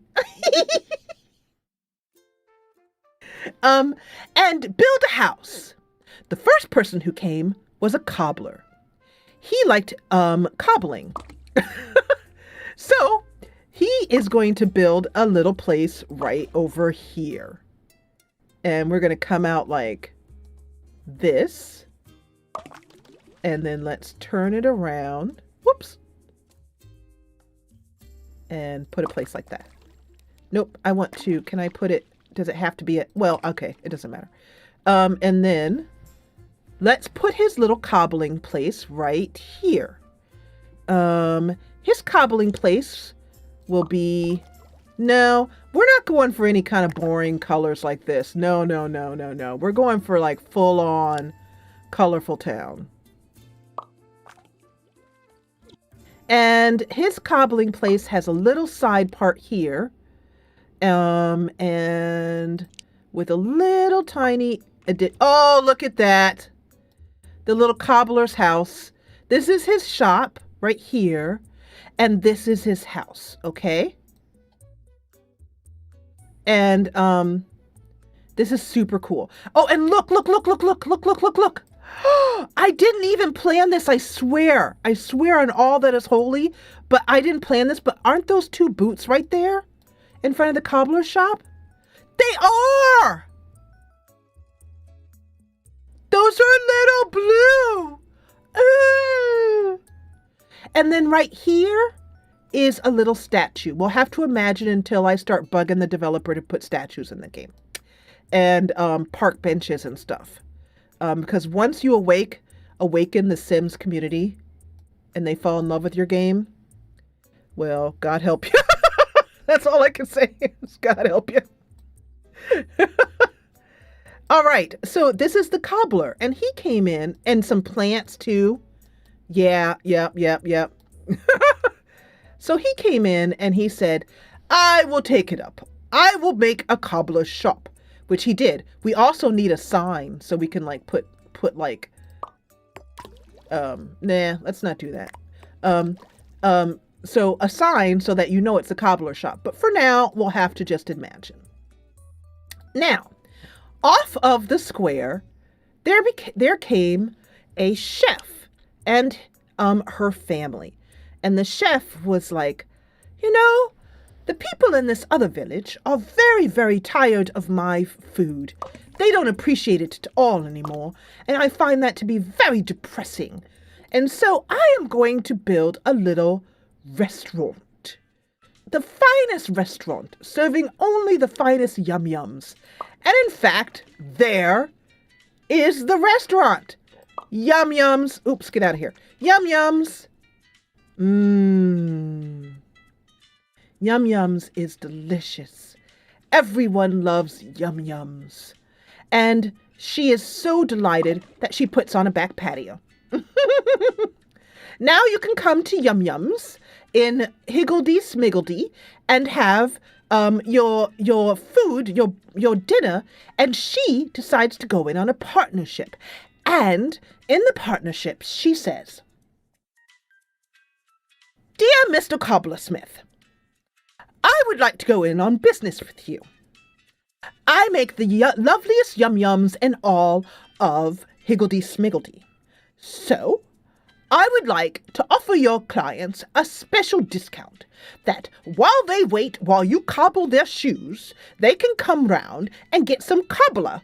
and build a house. The first person who came was a cobbler. He liked cobbling. So he is going to build a little place right over here. And we're going to come out like this. And then let's turn it around. Whoops. And put a place like that. Nope, I want to, can I put it, does it have to be well, okay, it doesn't matter. And then let's put his little cobbling place right here. His cobbling place will be, no, we're not going for any kind of boring colors like this. No. We're going for like full on colorful town. And his cobbling place has a little side part here. And with a little tiny, oh, look at that. The little cobbler's house. This is his shop right here. And this is his house, okay? And this is super cool. Oh, and look. I didn't even plan this, I swear. I swear on all that is holy, but I didn't plan this. But aren't those two boots right there in front of the cobbler's shop? They are! Those are little blue. And then right here is a little statue. We'll have to imagine until I start bugging the developer to put statues in the game. And park benches and stuff. Because once you awaken the Sims community and they fall in love with your game, well, God help you. That's all I can say is God help you. All right, so this is the cobbler, and he came in, and some plants too. Yeah, yep. So he came in and he said, I will take it up. I will make a cobbler's shop, which he did. We also need a sign so we can like put like, nah, let's not do that. So a sign so that you know it's a cobbler shop. But for now, we'll have to just imagine. Now, off of the square, there came a chef and her family. And the chef was like, you know, the people in this other village are very, very tired of my food. They don't appreciate it at all anymore. And I find that to be very depressing. And so I am going to build a little restaurant. The finest restaurant, serving only the finest yum-yums. And in fact, there is the restaurant. Yum-yums. Oops, get out of here. Yum-yums. Yum-yums is delicious. Everyone loves yum-yums. And she is so delighted that she puts on a back patio. Now you can come to Yum-Yums in Higgledy-Smiggledy and have your food, your dinner, and she decides to go in on a partnership. And in the partnership, she says, Dear Mr. Cobblersmith, I would like to go in on business with you. I make the loveliest yum-yums in all of Higgledy-Smiggledy. So, I would like to offer your clients a special discount that while you cobble their shoes, they can come round and get some cobbler.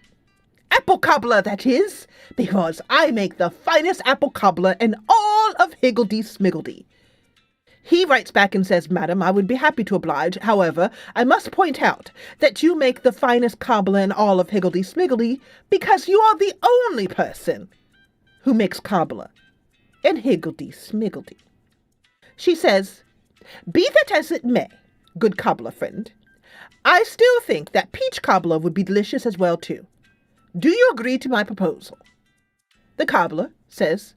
Apple cobbler, that is, because I make the finest apple cobbler in all of Higgledy-Smiggledy. He writes back and says, Madam, I would be happy to oblige. However, I must point out that you make the finest cobbler in all of Higgledy-Smiggledy because you are the only person who makes cobbler in Higgledy-Smiggledy. She says, Be that as it may, good cobbler friend, I still think that peach cobbler would be delicious as well too. Do you agree to my proposal? The cobbler says,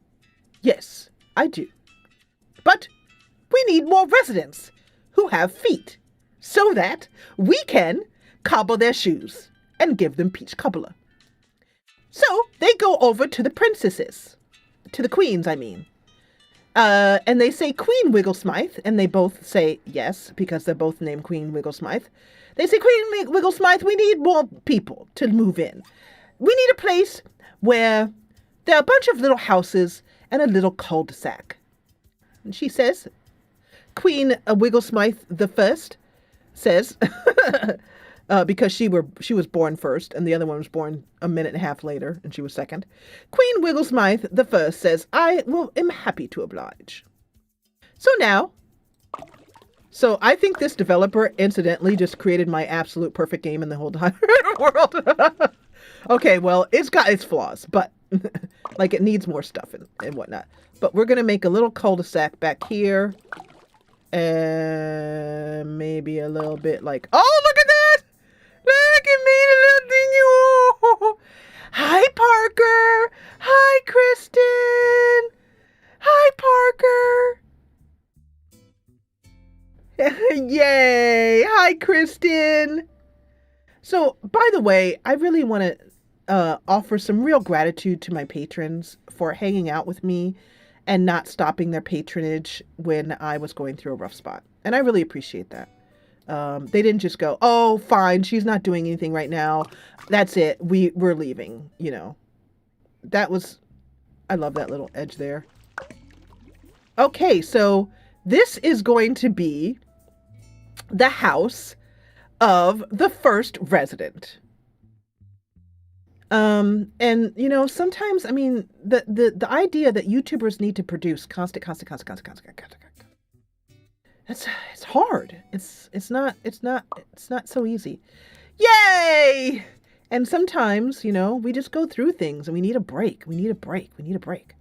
Yes, I do. But we need more residents who have feet so that we can cobble their shoes and give them peach cobbler. So they go over to the princesses, to the queens, I mean. And they say, Queen Wigglesmith, and they both say yes, because they're both named Queen Wigglesmith. They say, Queen Wigglesmith, we need more people to move in. We need a place where there are a bunch of little houses and a little cul-de-sac. And she says, Queen Wigglesmith the First says, because she was born first, and the other one was born a minute and a half later, and she was second. Queen Wigglesmith the First says, I am happy to oblige. So I think this developer incidentally just created my absolute perfect game in the whole entire world. Okay, well, it's got its flaws, but like it needs more stuff and whatnot. But we're gonna make a little cul-de-sac back here. And maybe a little bit like, oh, look at that! Look at me, the little thingy. Oh. Hi, Parker. Hi, Kristen. Hi, Parker. Yay. Hi, Kristen. So, by the way, I really want to offer some real gratitude to my patrons for hanging out with me and not stopping their patronage when I was going through a rough spot. And I really appreciate that. They didn't just go, oh, fine, she's not doing anything right now. That's it. We're leaving, you know. I love that little edge there. Okay, so this is going to be the house of the first resident. And you know, sometimes, I mean, the idea that YouTubers need to produce constant. It's hard. It's not so easy. Yay! And sometimes, you know, we just go through things and we need a break. We need a break. We need a break.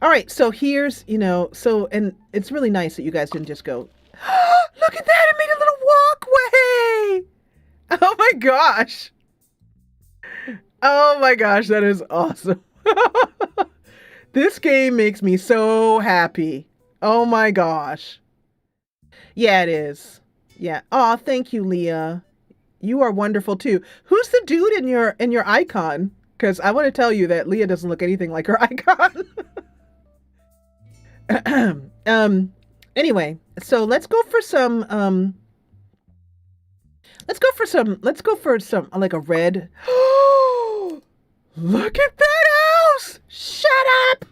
All right, so here's, you know, so, and it's really nice that you guys didn't just go, look at that, it made a little walkway. Oh my gosh. Oh my gosh, that is awesome. This game makes me so happy. Oh my gosh. Yeah, it is. Yeah. Oh, thank you, Leah. You are wonderful too. Who's the dude in your icon? Because I want to tell you that Leah doesn't look anything like her icon. Anyway, so let's go for some like a red. Look at that house! Shut up!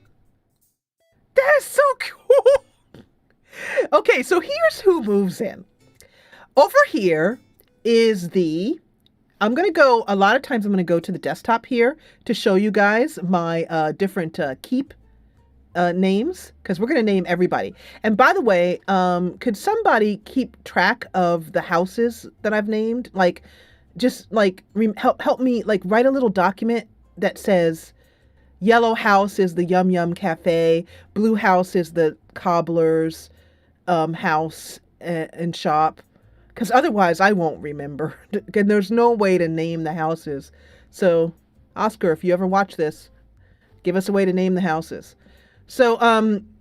That is so cool. Okay, so here's who moves in. Over here is I'm going to go, a lot of times I'm going to go to the desktop here to show you guys my different keep names, because we're going to name everybody. And by the way, could somebody keep track of the houses that I've named? Like, just like help me like write a little document that says yellow house is the Yum Yum Cafe, blue house is the Cobbler's house and shop, because otherwise I won't remember. And there's no way to name the houses. So Oscar, if you ever watch this, give us a way to name the houses. So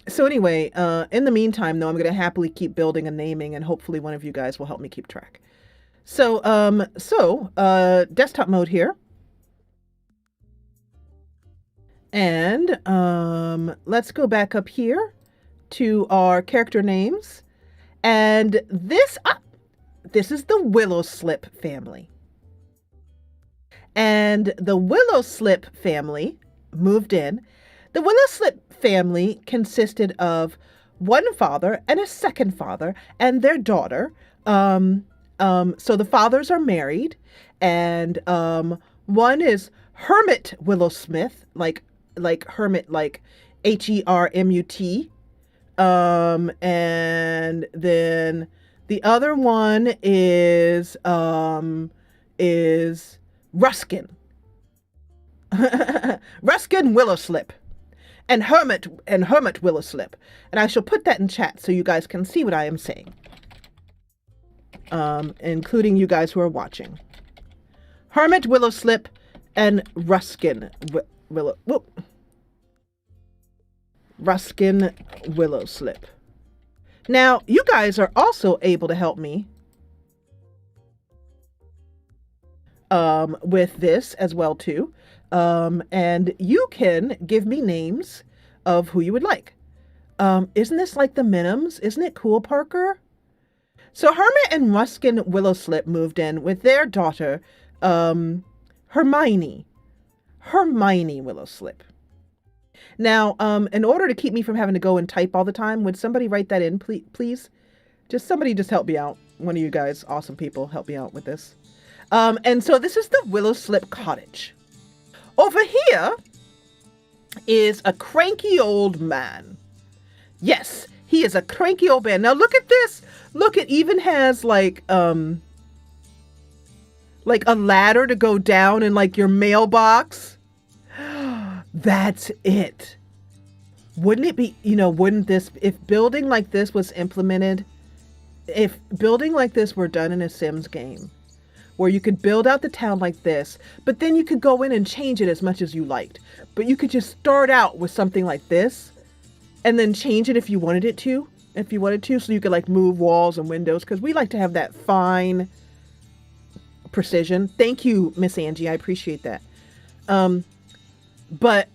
anyway, in the meantime though, I'm going to happily keep building and naming, and hopefully one of you guys will help me keep track. So desktop mode here. And let's go back up here to our character names. And this is the Willow Slip family. And the Willow Slip family moved in. The Willow Slip family consisted of one father and a second father and their daughter. So the fathers are married, and one is Hermit Willow Smith, like Hermit, like Hermut. And then the other one is Ruskin. Ruskin Willow Slip. And Hermit Willow Slip. And I shall put that in chat so you guys can see what I am saying. Including you guys who are watching. Hermit Willow Slip and Ruskin Ruskin Willow Slip. Now, you guys are also able to help me with this as well too. And you can give me names of who you would like. Isn't this like the Minims? Isn't it cool, Parker? So Hermit and Ruskin Willow Slip moved in with their daughter, Hermione Willow Slip. Now, in order to keep me from having to go and type all the time, would somebody write that in, please? Somebody just help me out. One of you guys, awesome people, help me out with this. And so this is the Willow Slip Cottage. Over here is a cranky old man. Yes, he is a cranky old man. Now look at this. Look, it even has like a ladder to go down in like your mailbox. That's it. Wouldn't it be, wouldn't this, if building like this was implemented, if building like this were done in a Sims game, where you could build out the town like this, but then you could go in and change it as much as you liked. But you could just start out with something like this and then change it if you wanted it to, so you could like move walls and windows, because we like to have that fine precision. Thank you, Miss Angie. I appreciate that. But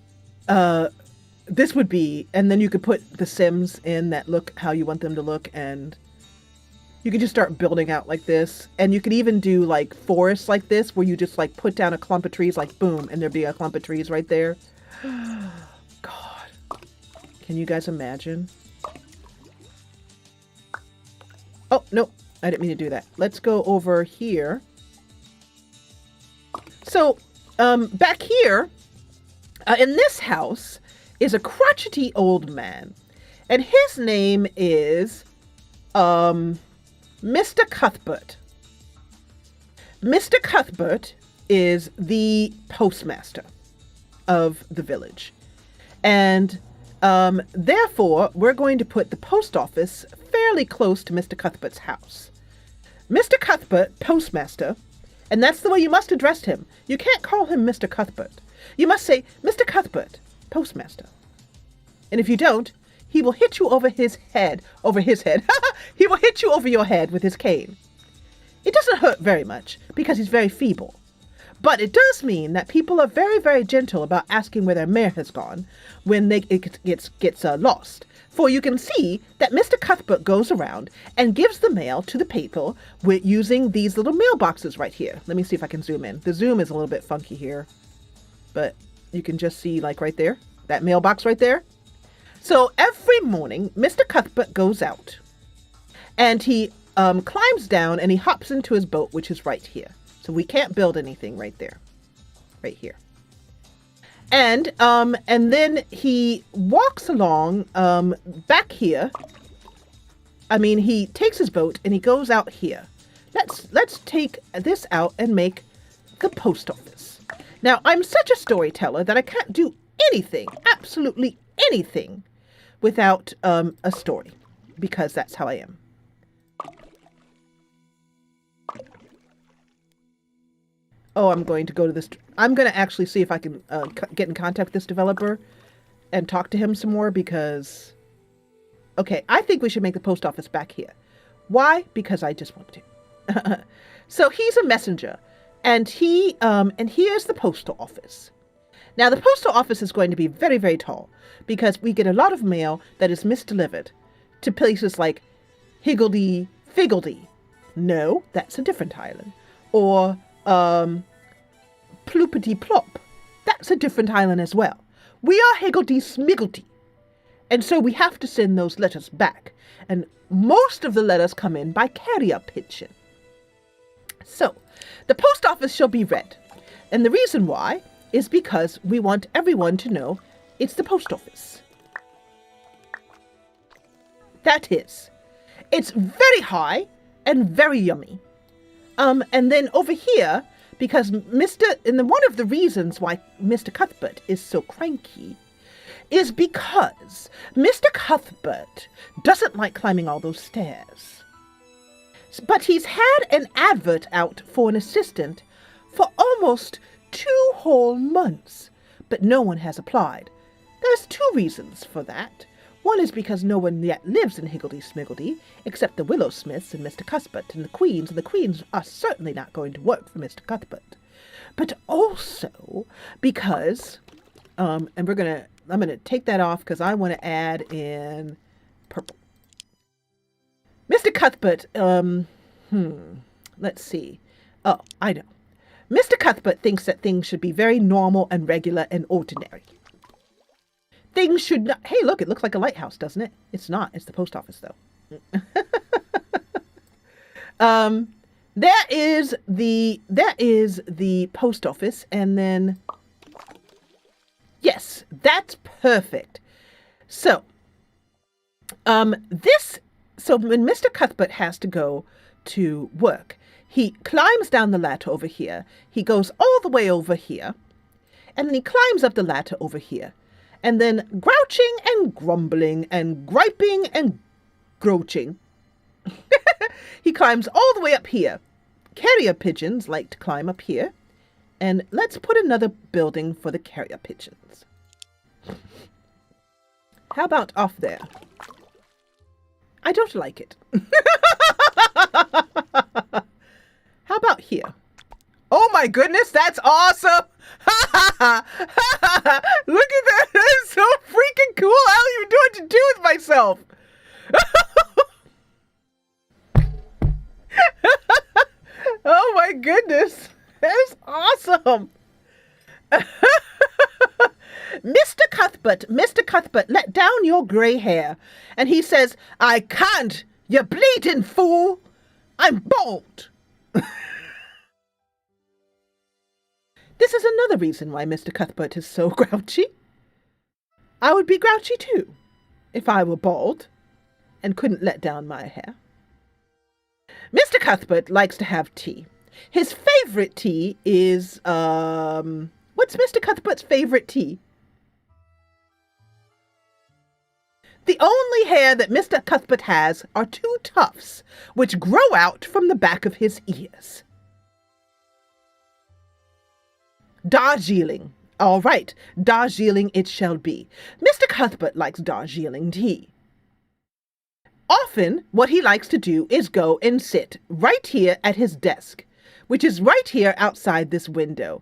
this would be, and then you could put the Sims in that look how you want them to look, and you could just start building out like this. And you could even do like forests like this, where you just like put down a clump of trees, like boom, and there'd be a clump of trees right there. God, can you guys imagine? Oh, no, I didn't mean to do that. Let's go over here. So back here, in this house, is a crotchety old man. And his name is Mr. Cuthbert. Mr. Cuthbert is the postmaster of the village. And therefore, we're going to put the post office fairly close to Mr. Cuthbert's house. Mr. Cuthbert, postmaster, and that's the way you must address him. You can't call him Mr. Cuthbert. You must say, Mr. Cuthbert, postmaster. And if you don't, he will hit you over his head. He will hit you over your head with his cane. It doesn't hurt very much because he's very feeble. But it does mean that people are very, very gentle about asking where their mare has gone when it gets lost. For you can see that Mr. Cuthbert goes around and gives the mail to the people using these little mailboxes right here. Let me see if I can zoom in. The zoom is a little bit funky here, but you can just see like right there, that mailbox right there. So every morning, Mr. Cuthbert goes out and he climbs down and he hops into his boat, which is right here. So we can't build anything right there, right here. And then he walks along back here. I mean, he takes his boat and he goes out here. Let's take this out and make the post office. Now, I'm such a storyteller that I can't do anything, absolutely anything, without a story, because that's how I am. Oh, I'm going to go to this. I'm going to actually see if I can get in contact with this developer and talk to him some more because, okay, I think we should make the post office back here. Why? Because I just want to. So he's a messenger and here's the postal office. Now the postal office is going to be very, very tall because we get a lot of mail that is misdelivered to places like Higgledy Figgledy. No, that's a different island. Or Ploopity Plop. That's a different island as well. We are Higgledy Smiggledy. And so we have to send those letters back. And most of the letters come in by carrier pigeon. So the post office shall be red. And the reason why is because we want everyone to know it's the post office. That is. It's very high and very yummy. And then over here, because one of the reasons why Mr. Cuthbert is so cranky is because Mr. Cuthbert doesn't like climbing all those stairs. But he's had an advert out for an assistant for almost 2 whole months, but no one has applied. There's 2 reasons for that. One is because no one yet lives in Higgledy Smiggledy, except the Willow Smiths and Mr. Cuthbert and the Queens are certainly not going to work for Mr. Cuthbert. But also because, and I'm gonna take that off because I want to add in purple. Mr. Cuthbert, let's see. Oh, I know. Mr. Cuthbert thinks that things should be very normal and regular and ordinary. Things should not. Hey, look, it looks like a lighthouse, doesn't it? It's not. It's the post office, though. There is the post office, and then yes, that's perfect. So, so when Mr. Cuthbert has to go to work, he climbs down the ladder over here. He goes all the way over here, and then he climbs up the ladder over here. And then grouching and grumbling and griping and grouching. He climbs all the way up here. Carrier pigeons like to climb up here. And let's put another building for the carrier pigeons. How about off there? I don't like it. How about here? Oh my goodness, that's awesome! Look at that! That's so freaking cool! I don't even know what to do with myself! Oh my goodness! That's awesome! Mr. Cuthbert, let down your grey hair. And he says, I can't, you bleeding fool! I'm bald! This is another reason why Mr. Cuthbert is so grouchy. I would be grouchy too, if I were bald and couldn't let down my hair. Mr. Cuthbert likes to have tea. His favorite tea is, what's Mr. Cuthbert's favorite tea? The only hair that Mr. Cuthbert has are 2 tufts, which grow out from the back of his ears. Darjeeling. All right, Darjeeling it shall be. Mr. Cuthbert likes Darjeeling tea. Often, what he likes to do is go and sit right here at his desk, which is right here outside this window.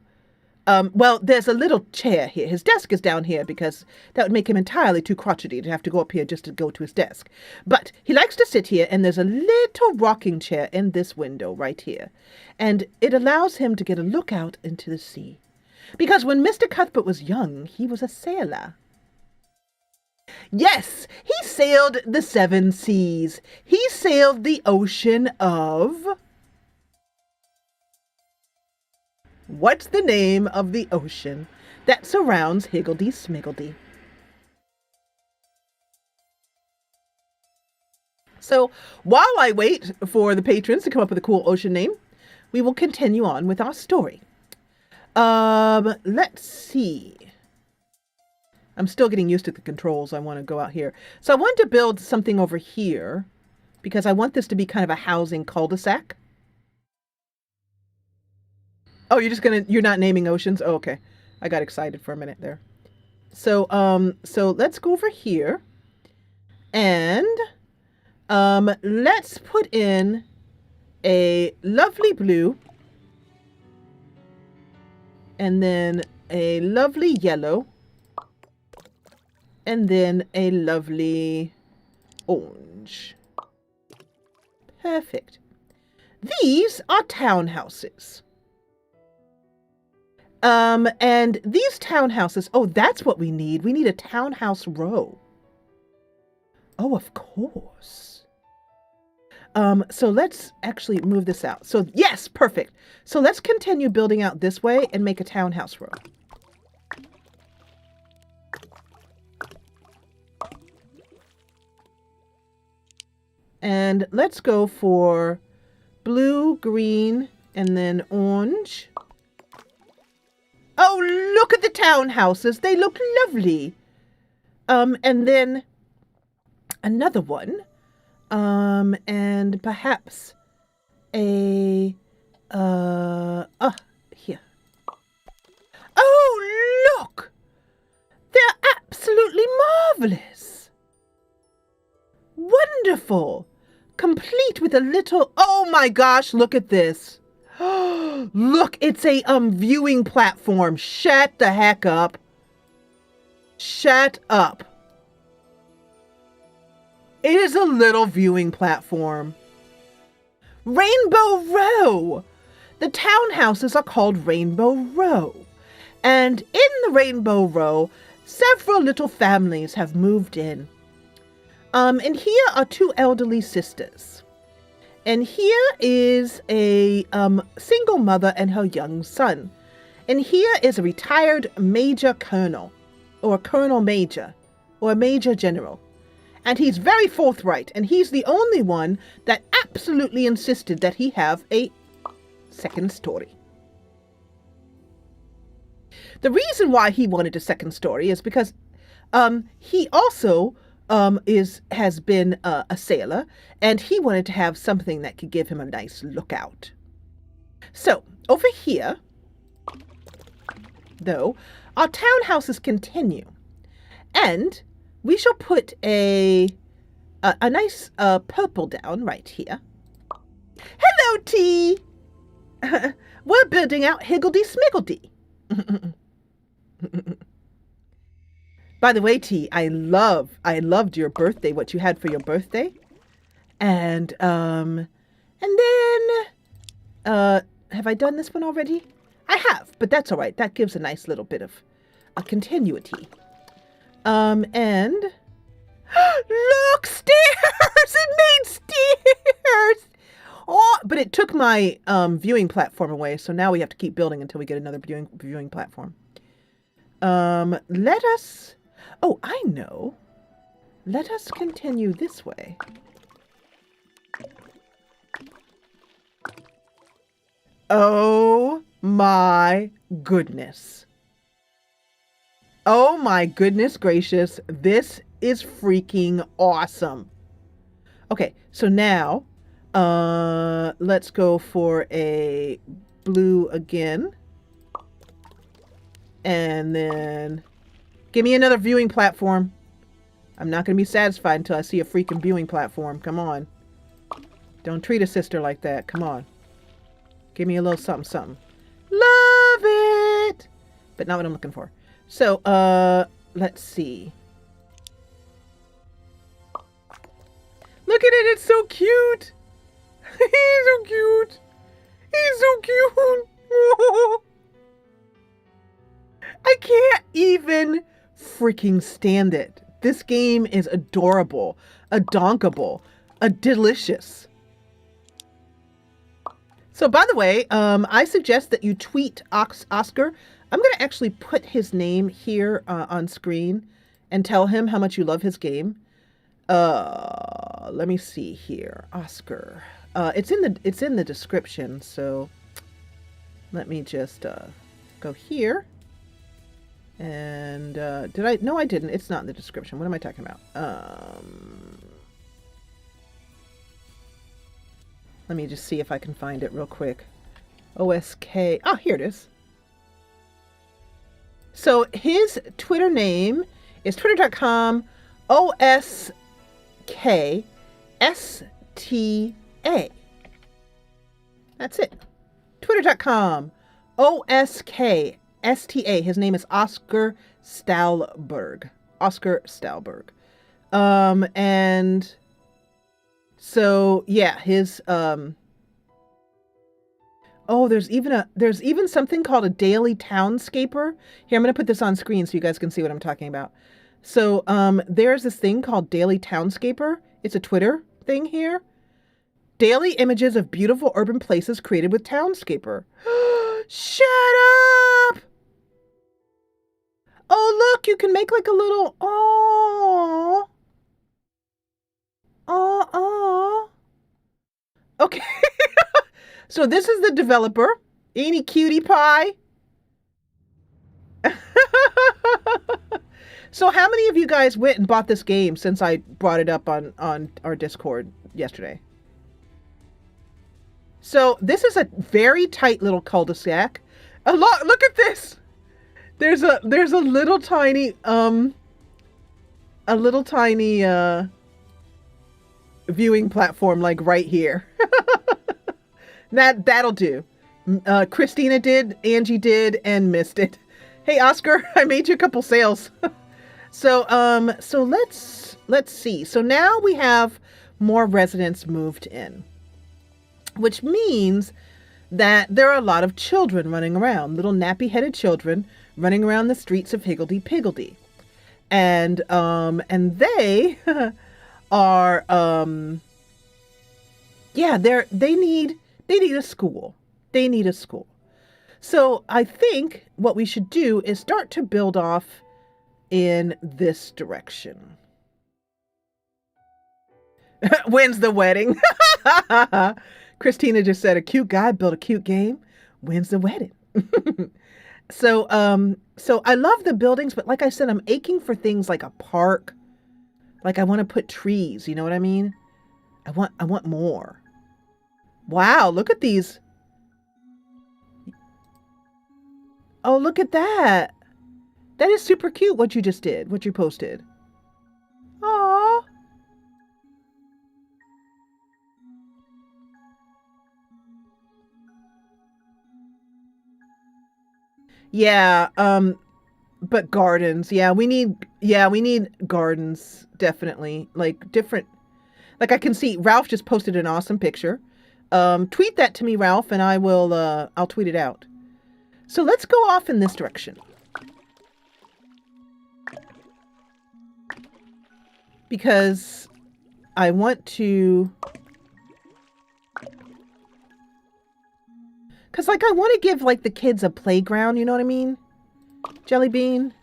Well, there's a little chair here. His desk is down here because that would make him entirely too crotchety to have to go up here just to go to his desk. But he likes to sit here, and there's a little rocking chair in this window right here. And it allows him to get a look out into the sea. Because when Mr. Cuthbert was young, he was a sailor. Yes, he sailed the 7 seas. He sailed the ocean of... What's the name of the ocean that surrounds Higgledy-Smiggledy? So, while I wait for the patrons to come up with a cool ocean name, we will continue on with our story. Let's see. I'm still getting used to the controls. I want to go out here. So I want to build something over here because I want this to be kind of a housing cul-de-sac. Oh, you're not naming oceans? Oh, okay. I got excited for a minute there. So let's go over here and, let's put in a lovely blue and then a lovely yellow and then a lovely orange. Perfect. These are townhouses. And these townhouses, oh, that's what we need. We need a townhouse row. Oh, of course. So let's actually move this out. So yes, perfect. So let's continue building out this way and make a townhouse row. And let's go for blue, green, and then orange. Oh, look at the townhouses. They look lovely. And then another one. And perhaps a, here. Oh, look. They're absolutely marvelous. Wonderful. Complete with a little, oh my gosh, look at this. Look, it's a viewing platform. Shut the heck up. Shut up. It is a little viewing platform. Rainbow Row. The townhouses are called Rainbow Row. And in the Rainbow Row, several little families have moved in. And here are 2 elderly sisters. And here is a single mother and her young son. And here is a retired major colonel, or a colonel major, or a major general. And he's very forthright, and he's the only one that absolutely insisted that he have a second story. The reason why he wanted a second story is because he also has been a sailor, and he wanted to have something that could give him a nice lookout. So over here, though, our townhouses continue, and we shall put a nice purple down right here. Hello, T. We're building out Higgledy-Smiggledy. By the way, T, I loved your birthday, what you had for your birthday. And then, have I done this one already? I have, but that's all right. That gives a nice little bit of a continuity. And look, stairs! It made stairs! Oh, but it took my viewing platform away, so now we have to keep building until we get another viewing platform. Let us... Oh, I know. Let us continue this way. Oh my goodness. Oh my goodness gracious. This is freaking awesome. Okay, so now let's go for a blue again. And then give me another viewing platform. I'm not going to be satisfied until I see a freaking viewing platform. Come on. Don't treat a sister like that. Come on. Give me a little something, something. Love it! But not what I'm looking for. So, let's see. Look at it. It's so cute. He's so cute. He's so cute. I can't even freaking stand it. This game is adorable, adonkable, delicious. So, by the way, I suggest that you tweet Oscar. I'm going to actually put his name here on screen and tell him how much you love his game. Let me see here. Oscar. It's in the description, so let me just go here. And did I? No, I didn't. It's not in the description. What am I talking about? Let me just see if I can find it real quick. OSK. Oh, here it is. So his Twitter name is twitter.com OSKSTA. That's it. Twitter.com OSKSTA. His name is Oscar Stalberg. Oscar Stalberg. And so yeah, his oh, there's even something called a daily Townscaper. Here, I'm going to put this on screen so you guys can see what I'm talking about. So, there's this thing called Daily Townscaper. It's a Twitter thing here. Daily images of beautiful urban places created with Townscaper. Shut up! Oh, look, you can make like a little, oh. Okay. So this is the developer. Ain't he cutie pie? So how many of you guys went and bought this game since I brought it up on our Discord yesterday? So this is a very tight little cul-de-sac. Look at this. There's a little tiny viewing platform like right here. That'll do. Christina did, Angie did, and missed it. Hey Oscar, I made you a couple sales. So let's see. So now we have more residents moved in, which means that there are a lot of children running around, little nappy-headed children running around the streets of Higgledy-Piggledy. And they are yeah, they need a school. They need a school. So I think what we should do is start to build off in this direction. When's the wedding? Christina just said a cute guy built a cute game. When's the wedding? So I love the buildings, but like I said, I'm aching for things like a park. Like I want to put trees, you know what I mean? I want more. Wow, look at these. Oh, look at that. That is super cute what you just did, what you posted. Aww. Yeah, but gardens. Yeah, we need gardens, definitely. Like different, like I can see Ralph just posted an awesome picture. Tweet that to me, Ralph, and I'll tweet it out. So let's go off in this direction. Because I want to Cause like I want to give like the kids a playground, you know what I mean? Jelly bean.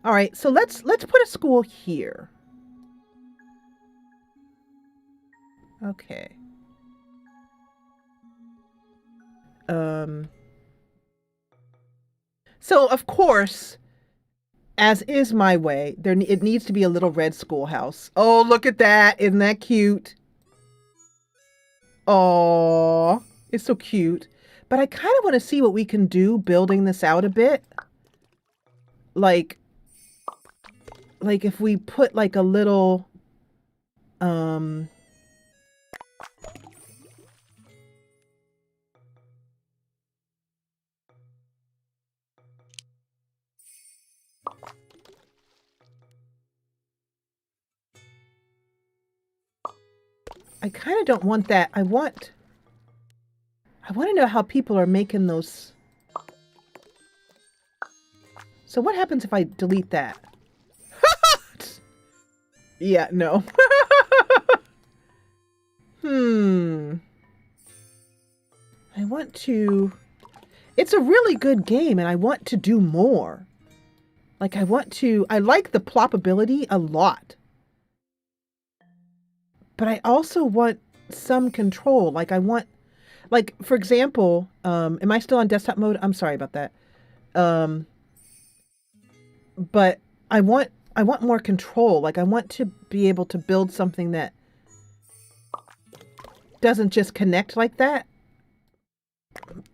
All right, so let's put a school here. Okay. So of course, as is my way, it needs to be a little red schoolhouse. Oh, look at that. Isn't that cute? Oh, it's so cute. But I kind of want to see what we can do building this out a bit. Like if we put like a little, I kind of don't want that. I want to know how people are making those. So what happens if I delete that? Yeah, no. I want to... It's a really good game and I want to do more. Like I like the ploppability a lot. But I also want some control. Like I want, like for example, am I still on desktop mode? I'm sorry about that. But I want more control. Like I want to be able to build something that doesn't just connect like that.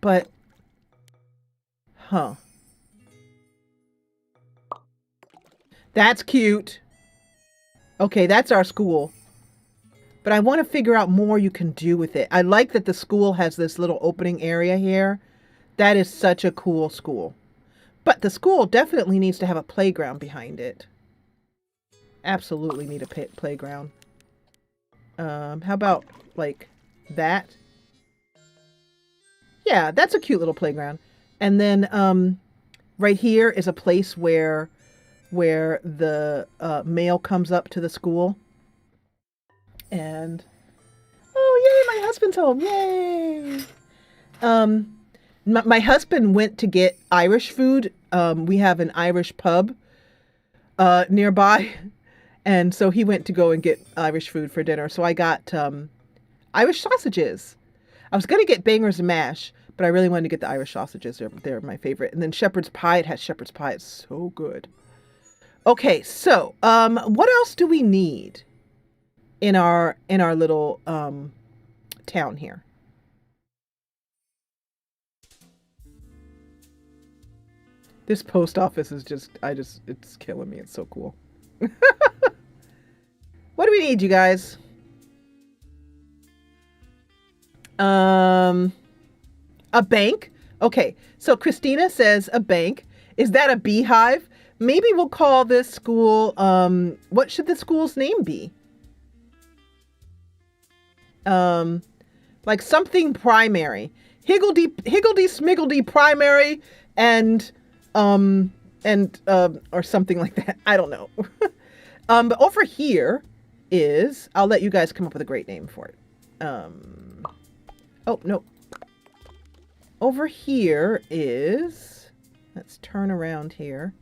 But, that's cute. Okay, that's our school. But I want to figure out more you can do with it. I like that the school has this little opening area here. That is such a cool school. But the school definitely needs to have a playground behind it. Absolutely need a playground. How about like that? Yeah, that's a cute little playground. And then right here is a place where the mail comes up to the school. And oh yay, my husband's home. Yay. My husband went to get Irish food. We have an Irish pub nearby. And so he went to go and get Irish food for dinner. So I got Irish sausages. I was going to get bangers and mash, but I really wanted to get the Irish sausages. They're my favorite. And then shepherd's pie. It has shepherd's pie. It's so good. Okay, so what else do we need in our little town here? This post office is it's killing me. It's so cool. What do we need, you guys? A bank. Okay, so Christina says a bank. Is that a beehive? Maybe we'll call this school, what should the school's name be? Like something primary. Higgledy Smiggledy primary and or something like that. I don't know. But over here is, I'll let you guys come up with a great name for it. Oh, no. Over here is, let's turn around here.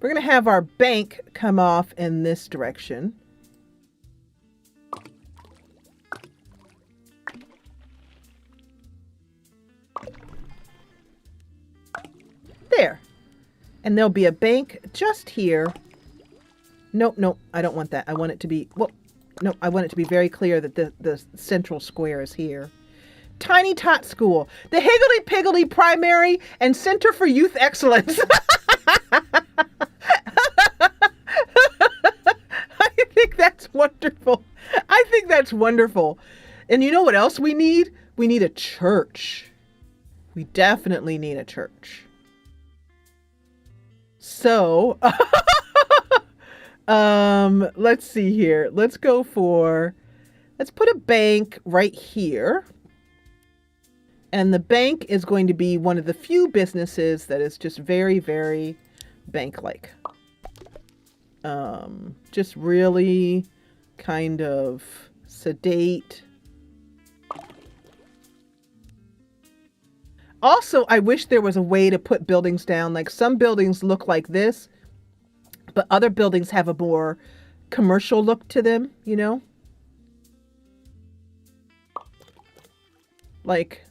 We're going to have our bank come off in this direction. There. And there'll be a bank just here. Nope, I don't want that. I want it to be, well, no, I want it to be very clear that the central square is here. Tiny Tot School, the Higgledy Piggledy Primary and Center for Youth Excellence. I think that's wonderful. I think that's wonderful. And you know what else we need? We need a church. We definitely need a church. So, let's see here. Let's put a bank right here. And the bank is going to be one of the few businesses that is just very, very bank-like. Just really kind of sedate. Also, I wish there was a way to put buildings down. Like some buildings look like this, but other buildings have a more commercial look to them, you know? Like,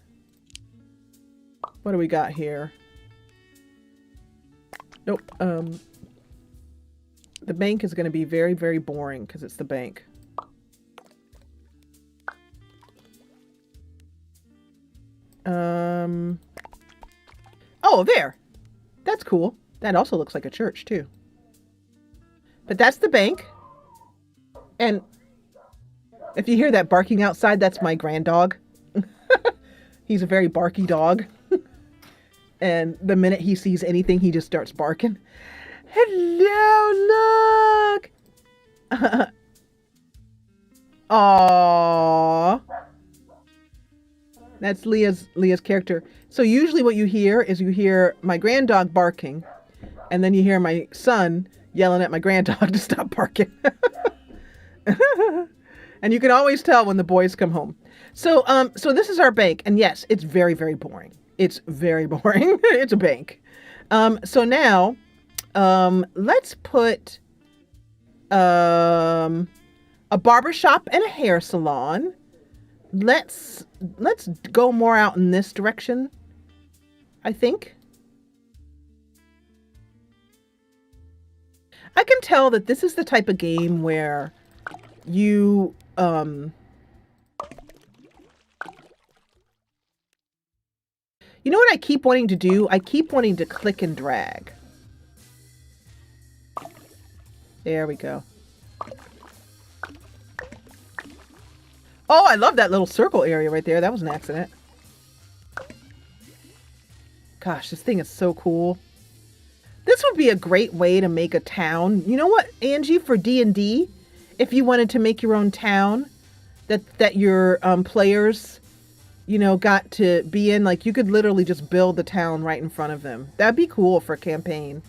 what do we got here? Nope. The bank is going to be very, very boring because it's the bank. Oh, there. That's cool. That also looks like a church too. But that's the bank. And if you hear that barking outside, that's my granddog. He's a very barky dog. And the minute he sees anything, he just starts barking. Hello, look. Aww. That's Leah's character. So usually what you hear is you hear my granddog barking, and then you hear my son yelling at my granddog to stop barking. And you can always tell when the boys come home. So this is our bank, and yes, it's very, very boring. It's very boring. It's a bank. So now, let's put a barber shop and a hair salon. Let's go more out in this direction, I think. I can tell that this is the type of game where you you know what I keep wanting to do? I keep wanting to click and drag. There we go. Oh, I love that little circle area right there. That was an accident. Gosh, this thing is so cool. This would be a great way to make a town. You know what, Angie, for D&D, if you wanted to make your own town that your players, you know, got to be in, like you could literally just build the town right in front of them. That'd be cool for a campaign.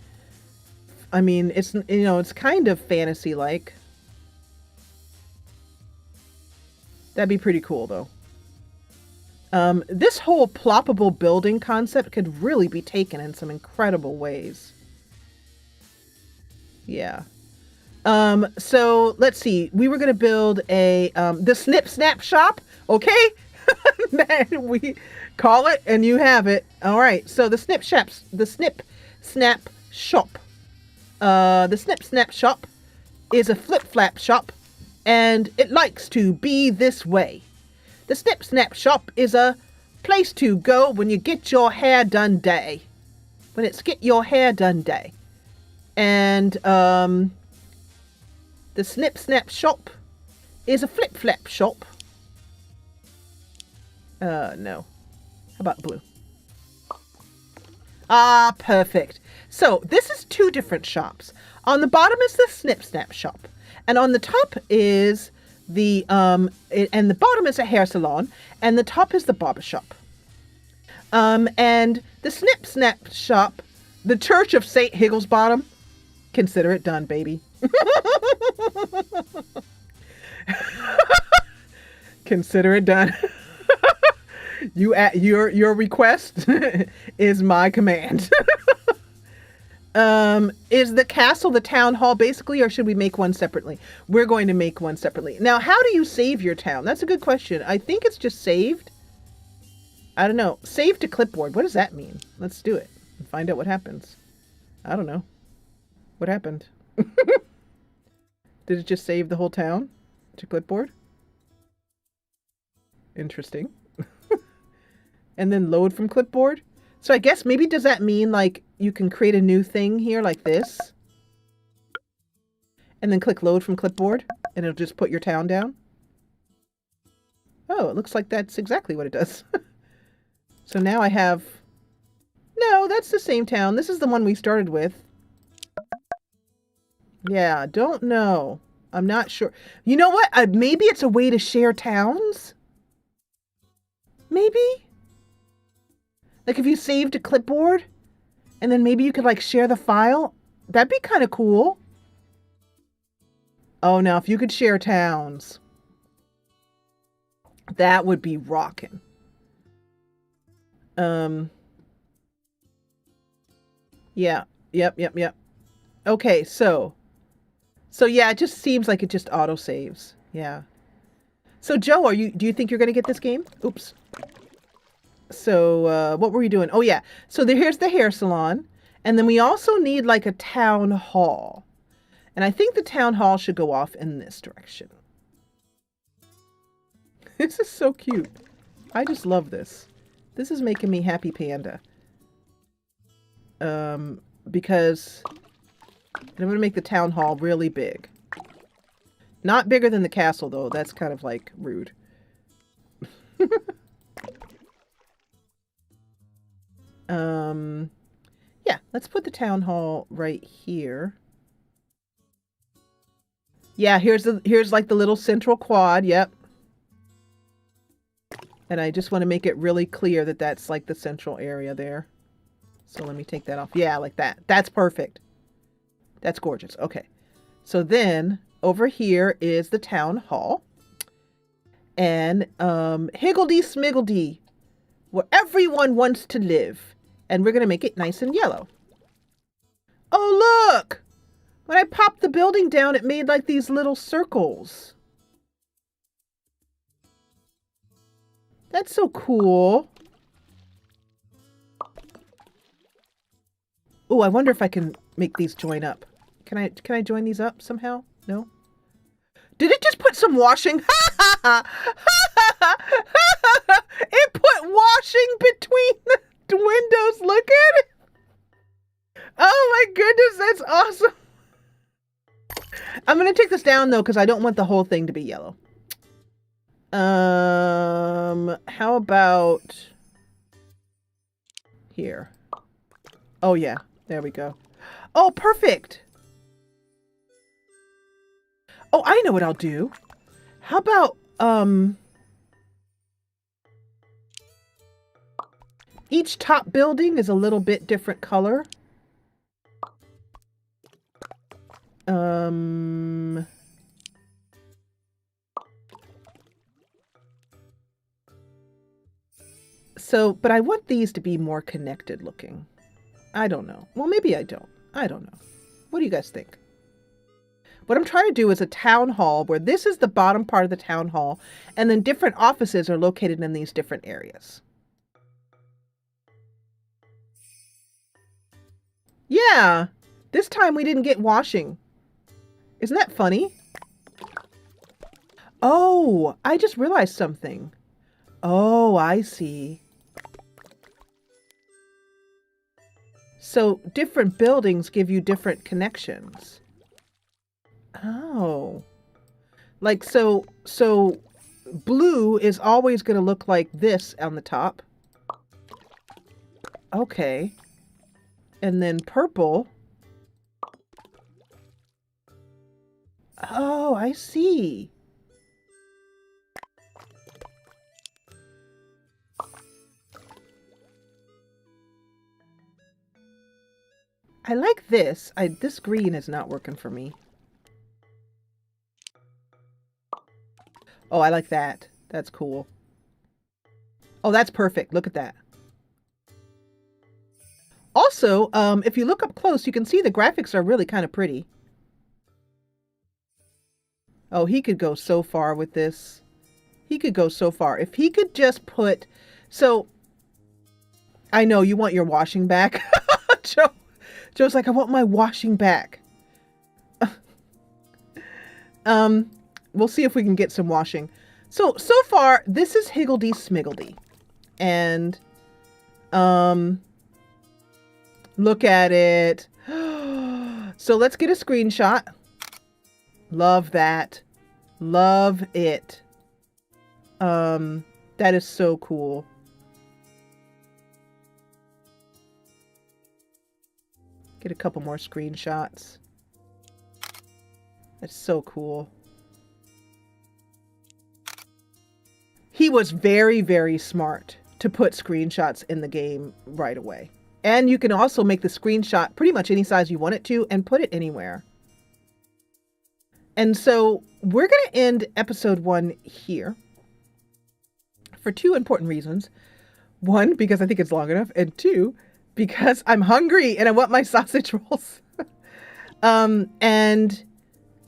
I mean, it's, you know, it's kind of fantasy-like. That'd be pretty cool, though. This whole ploppable building concept could really be taken in some incredible ways. Yeah. So let's see. We were going to build a, the Snip Snap shop. Okay. We call it and you have it. All right. So the Snip Snap shop. The Snip Snap shop is a flip flap shop and it likes to be this way. The Snip Snap shop is a place to go when you get your hair done day. When it's get your hair done day. And the Snip Snap shop is a flip flap shop. No. How about blue? Ah, perfect. So this is two different shops. On the bottom is the Snip Snap shop. And on the top is the, and the bottom is a hair salon. And the top is the barber shop. And the Snip Snap shop, the Church of St. Higglesbottom, consider it done, baby. Consider it done. Your request is my command. Is the castle the town hall basically, or should we make one separately? We're going to make one separately. Now, how do you save your town? That's a good question. I think it's just saved. I don't know. Save to clipboard. What does that mean? Let's do it and find out what happens. I don't know. What happened? Did it just save the whole town to clipboard? Interesting. And then load from clipboard. So I guess maybe does that mean like you can create a new thing here like this? And then click load from clipboard and it'll just put your town down? Oh, it looks like that's exactly what it does. So now I have... No, that's the same town. This is the one we started with. Yeah, don't know. I'm not sure. You know what? Maybe it's a way to share towns? Maybe? Like if you saved a clipboard and then maybe you could like share the file. That'd be kind of cool. Oh, now if you could share towns, that would be rocking. Um, yeah. Yep. Okay, so yeah, it just seems like it just auto saves. Yeah. So Joe, do you think you're gonna get this game? Oops. So what were we doing? Oh yeah. So here's the hair salon. And then we also need like a town hall. And I think the town hall should go off in this direction. This is so cute. I just love this. This is making me happy panda. Because I'm going to make the town hall really big. Not bigger than the castle, though. That's kind of like rude. Yeah, let's put the town hall right here. Yeah, here's like the little central quad. Yep. And I just want to make it really clear that that's like the central area there. So let me take that off. Yeah, like that. That's perfect. That's gorgeous. Okay. So then over here is the town hall. And higgledy smiggledy, where everyone wants to live. And we're going to make it nice and yellow. Oh, look! When I popped the building down, it made like these little circles. That's so cool. Oh, I wonder if I can make these join up. Can I join these up somehow? No? Did it just put some washing? It put washing between the windows. Look at it. Oh my goodness, that's awesome. I'm going to take this down though, because I don't want the whole thing to be yellow. How about here? Oh yeah, there we go. Oh, perfect. Oh, I know what I'll do. How about, each top building is a little bit different color. So, but I want these to be more connected looking. I don't know. Well, maybe I don't. I don't know. What do you guys think? What I'm trying to do is a town hall where this is the bottom part of the town hall, and then different offices are located in these different areas. Yeah, this time we didn't get washing. Isn't that funny? Oh, I just realized something. Oh, I see. So different buildings give you different connections. Oh. Like, so blue is always going to look like this on the top. Okay. And then purple. Oh, I see. I like this. This green is not working for me. Oh, I like that. That's cool. Oh, that's perfect. Look at that. Also, if you look up close, you can see the graphics are really kind of pretty. Oh, he could go so far with this. He could go so far. If he could just put... So, I know you want your washing back. Joe's like, I want my washing back. We'll see if we can get some washing. So far, this is Higgledy Smiggledy. And, look at it. So let's get a screenshot. Love that. Love it. That is so cool. Get a couple more screenshots. That's so cool. He was very, very smart to put screenshots in the game right away. And you can also make the screenshot pretty much any size you want it to and put it anywhere. And so we're going to end episode 1 here for 2 important reasons. One, because I think it's long enough, and two, because I'm hungry and I want my sausage rolls. And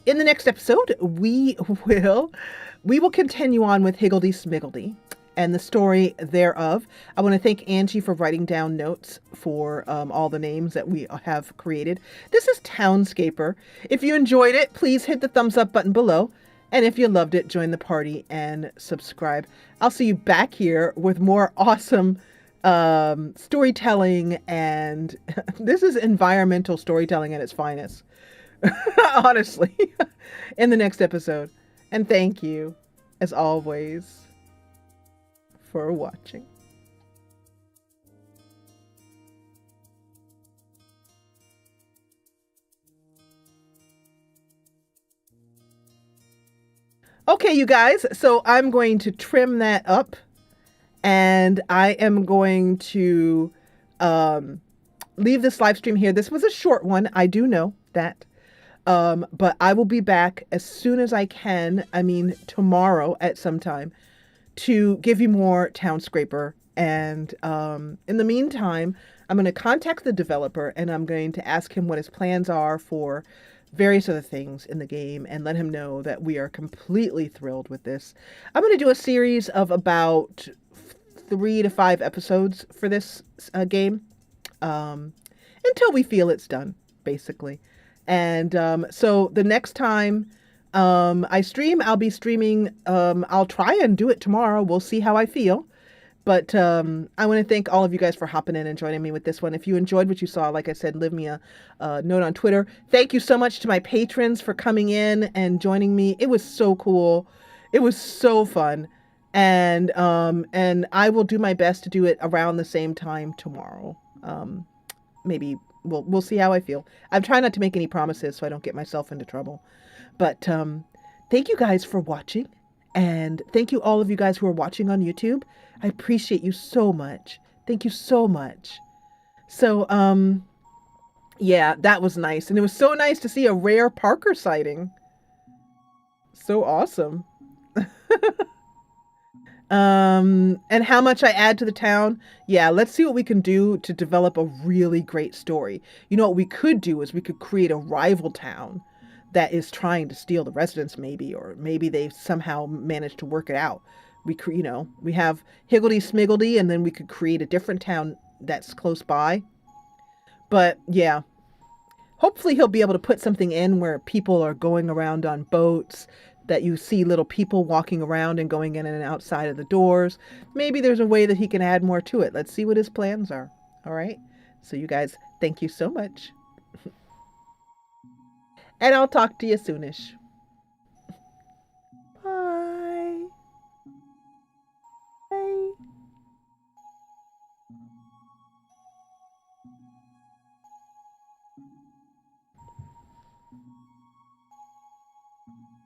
in the next episode, we will continue on with Higgledy Smiggledy and the story thereof. I want to thank Angie for writing down notes for all the names that we have created. This is Townscaper. If you enjoyed it, please hit the thumbs up button below. And if you loved it, join the party and subscribe. I'll see you back here with more awesome storytelling, and this is environmental storytelling at its finest. Honestly, in the next episode. And thank you, as always, for watching. Okay, you guys, so I'm going to trim that up, and I am going to leave this live stream here. This was a short one, I do know that. But I will be back as soon as I can, I mean tomorrow at some time, to give you more Townscaper. And in the meantime, I'm going to contact the developer and I'm going to ask him what his plans are for various other things in the game and let him know that we are completely thrilled with this. I'm going to do a series of about 3 to 5 episodes for this game until we feel it's done, basically. And so the next time I stream, I'll be streaming. I'll try and do it tomorrow. We'll see how I feel. But I want to thank all of you guys for hopping in and joining me with this one. If you enjoyed what you saw, like I said, leave me a note on Twitter. Thank you so much to my patrons for coming in and joining me. It was so cool. It was so fun. And I will do my best to do it around the same time tomorrow. Maybe we'll see how I feel. I'm trying not to make any promises so I don't get myself into trouble. But thank you guys for watching. And thank you all of you guys who are watching on YouTube. I appreciate you so much. Thank you so much. So, yeah, that was nice. And it was so nice to see a rare Parker sighting. So awesome. And how much I add to the town. Yeah, let's see what we can do to develop a really great story. You know what we could do is we could create a rival town that is trying to steal the residents, maybe, or maybe they've somehow managed to work it out. We have Higgledy Smiggledy, and then we could create a different town that's close by. But yeah, hopefully he'll be able to put something in where people are going around on boats, that you see little people walking around and going in and outside of the doors. Maybe there's a way that he can add more to it. Let's see what his plans are. All right. So you guys, thank you so much. And I'll talk to you soonish. Bye. Bye.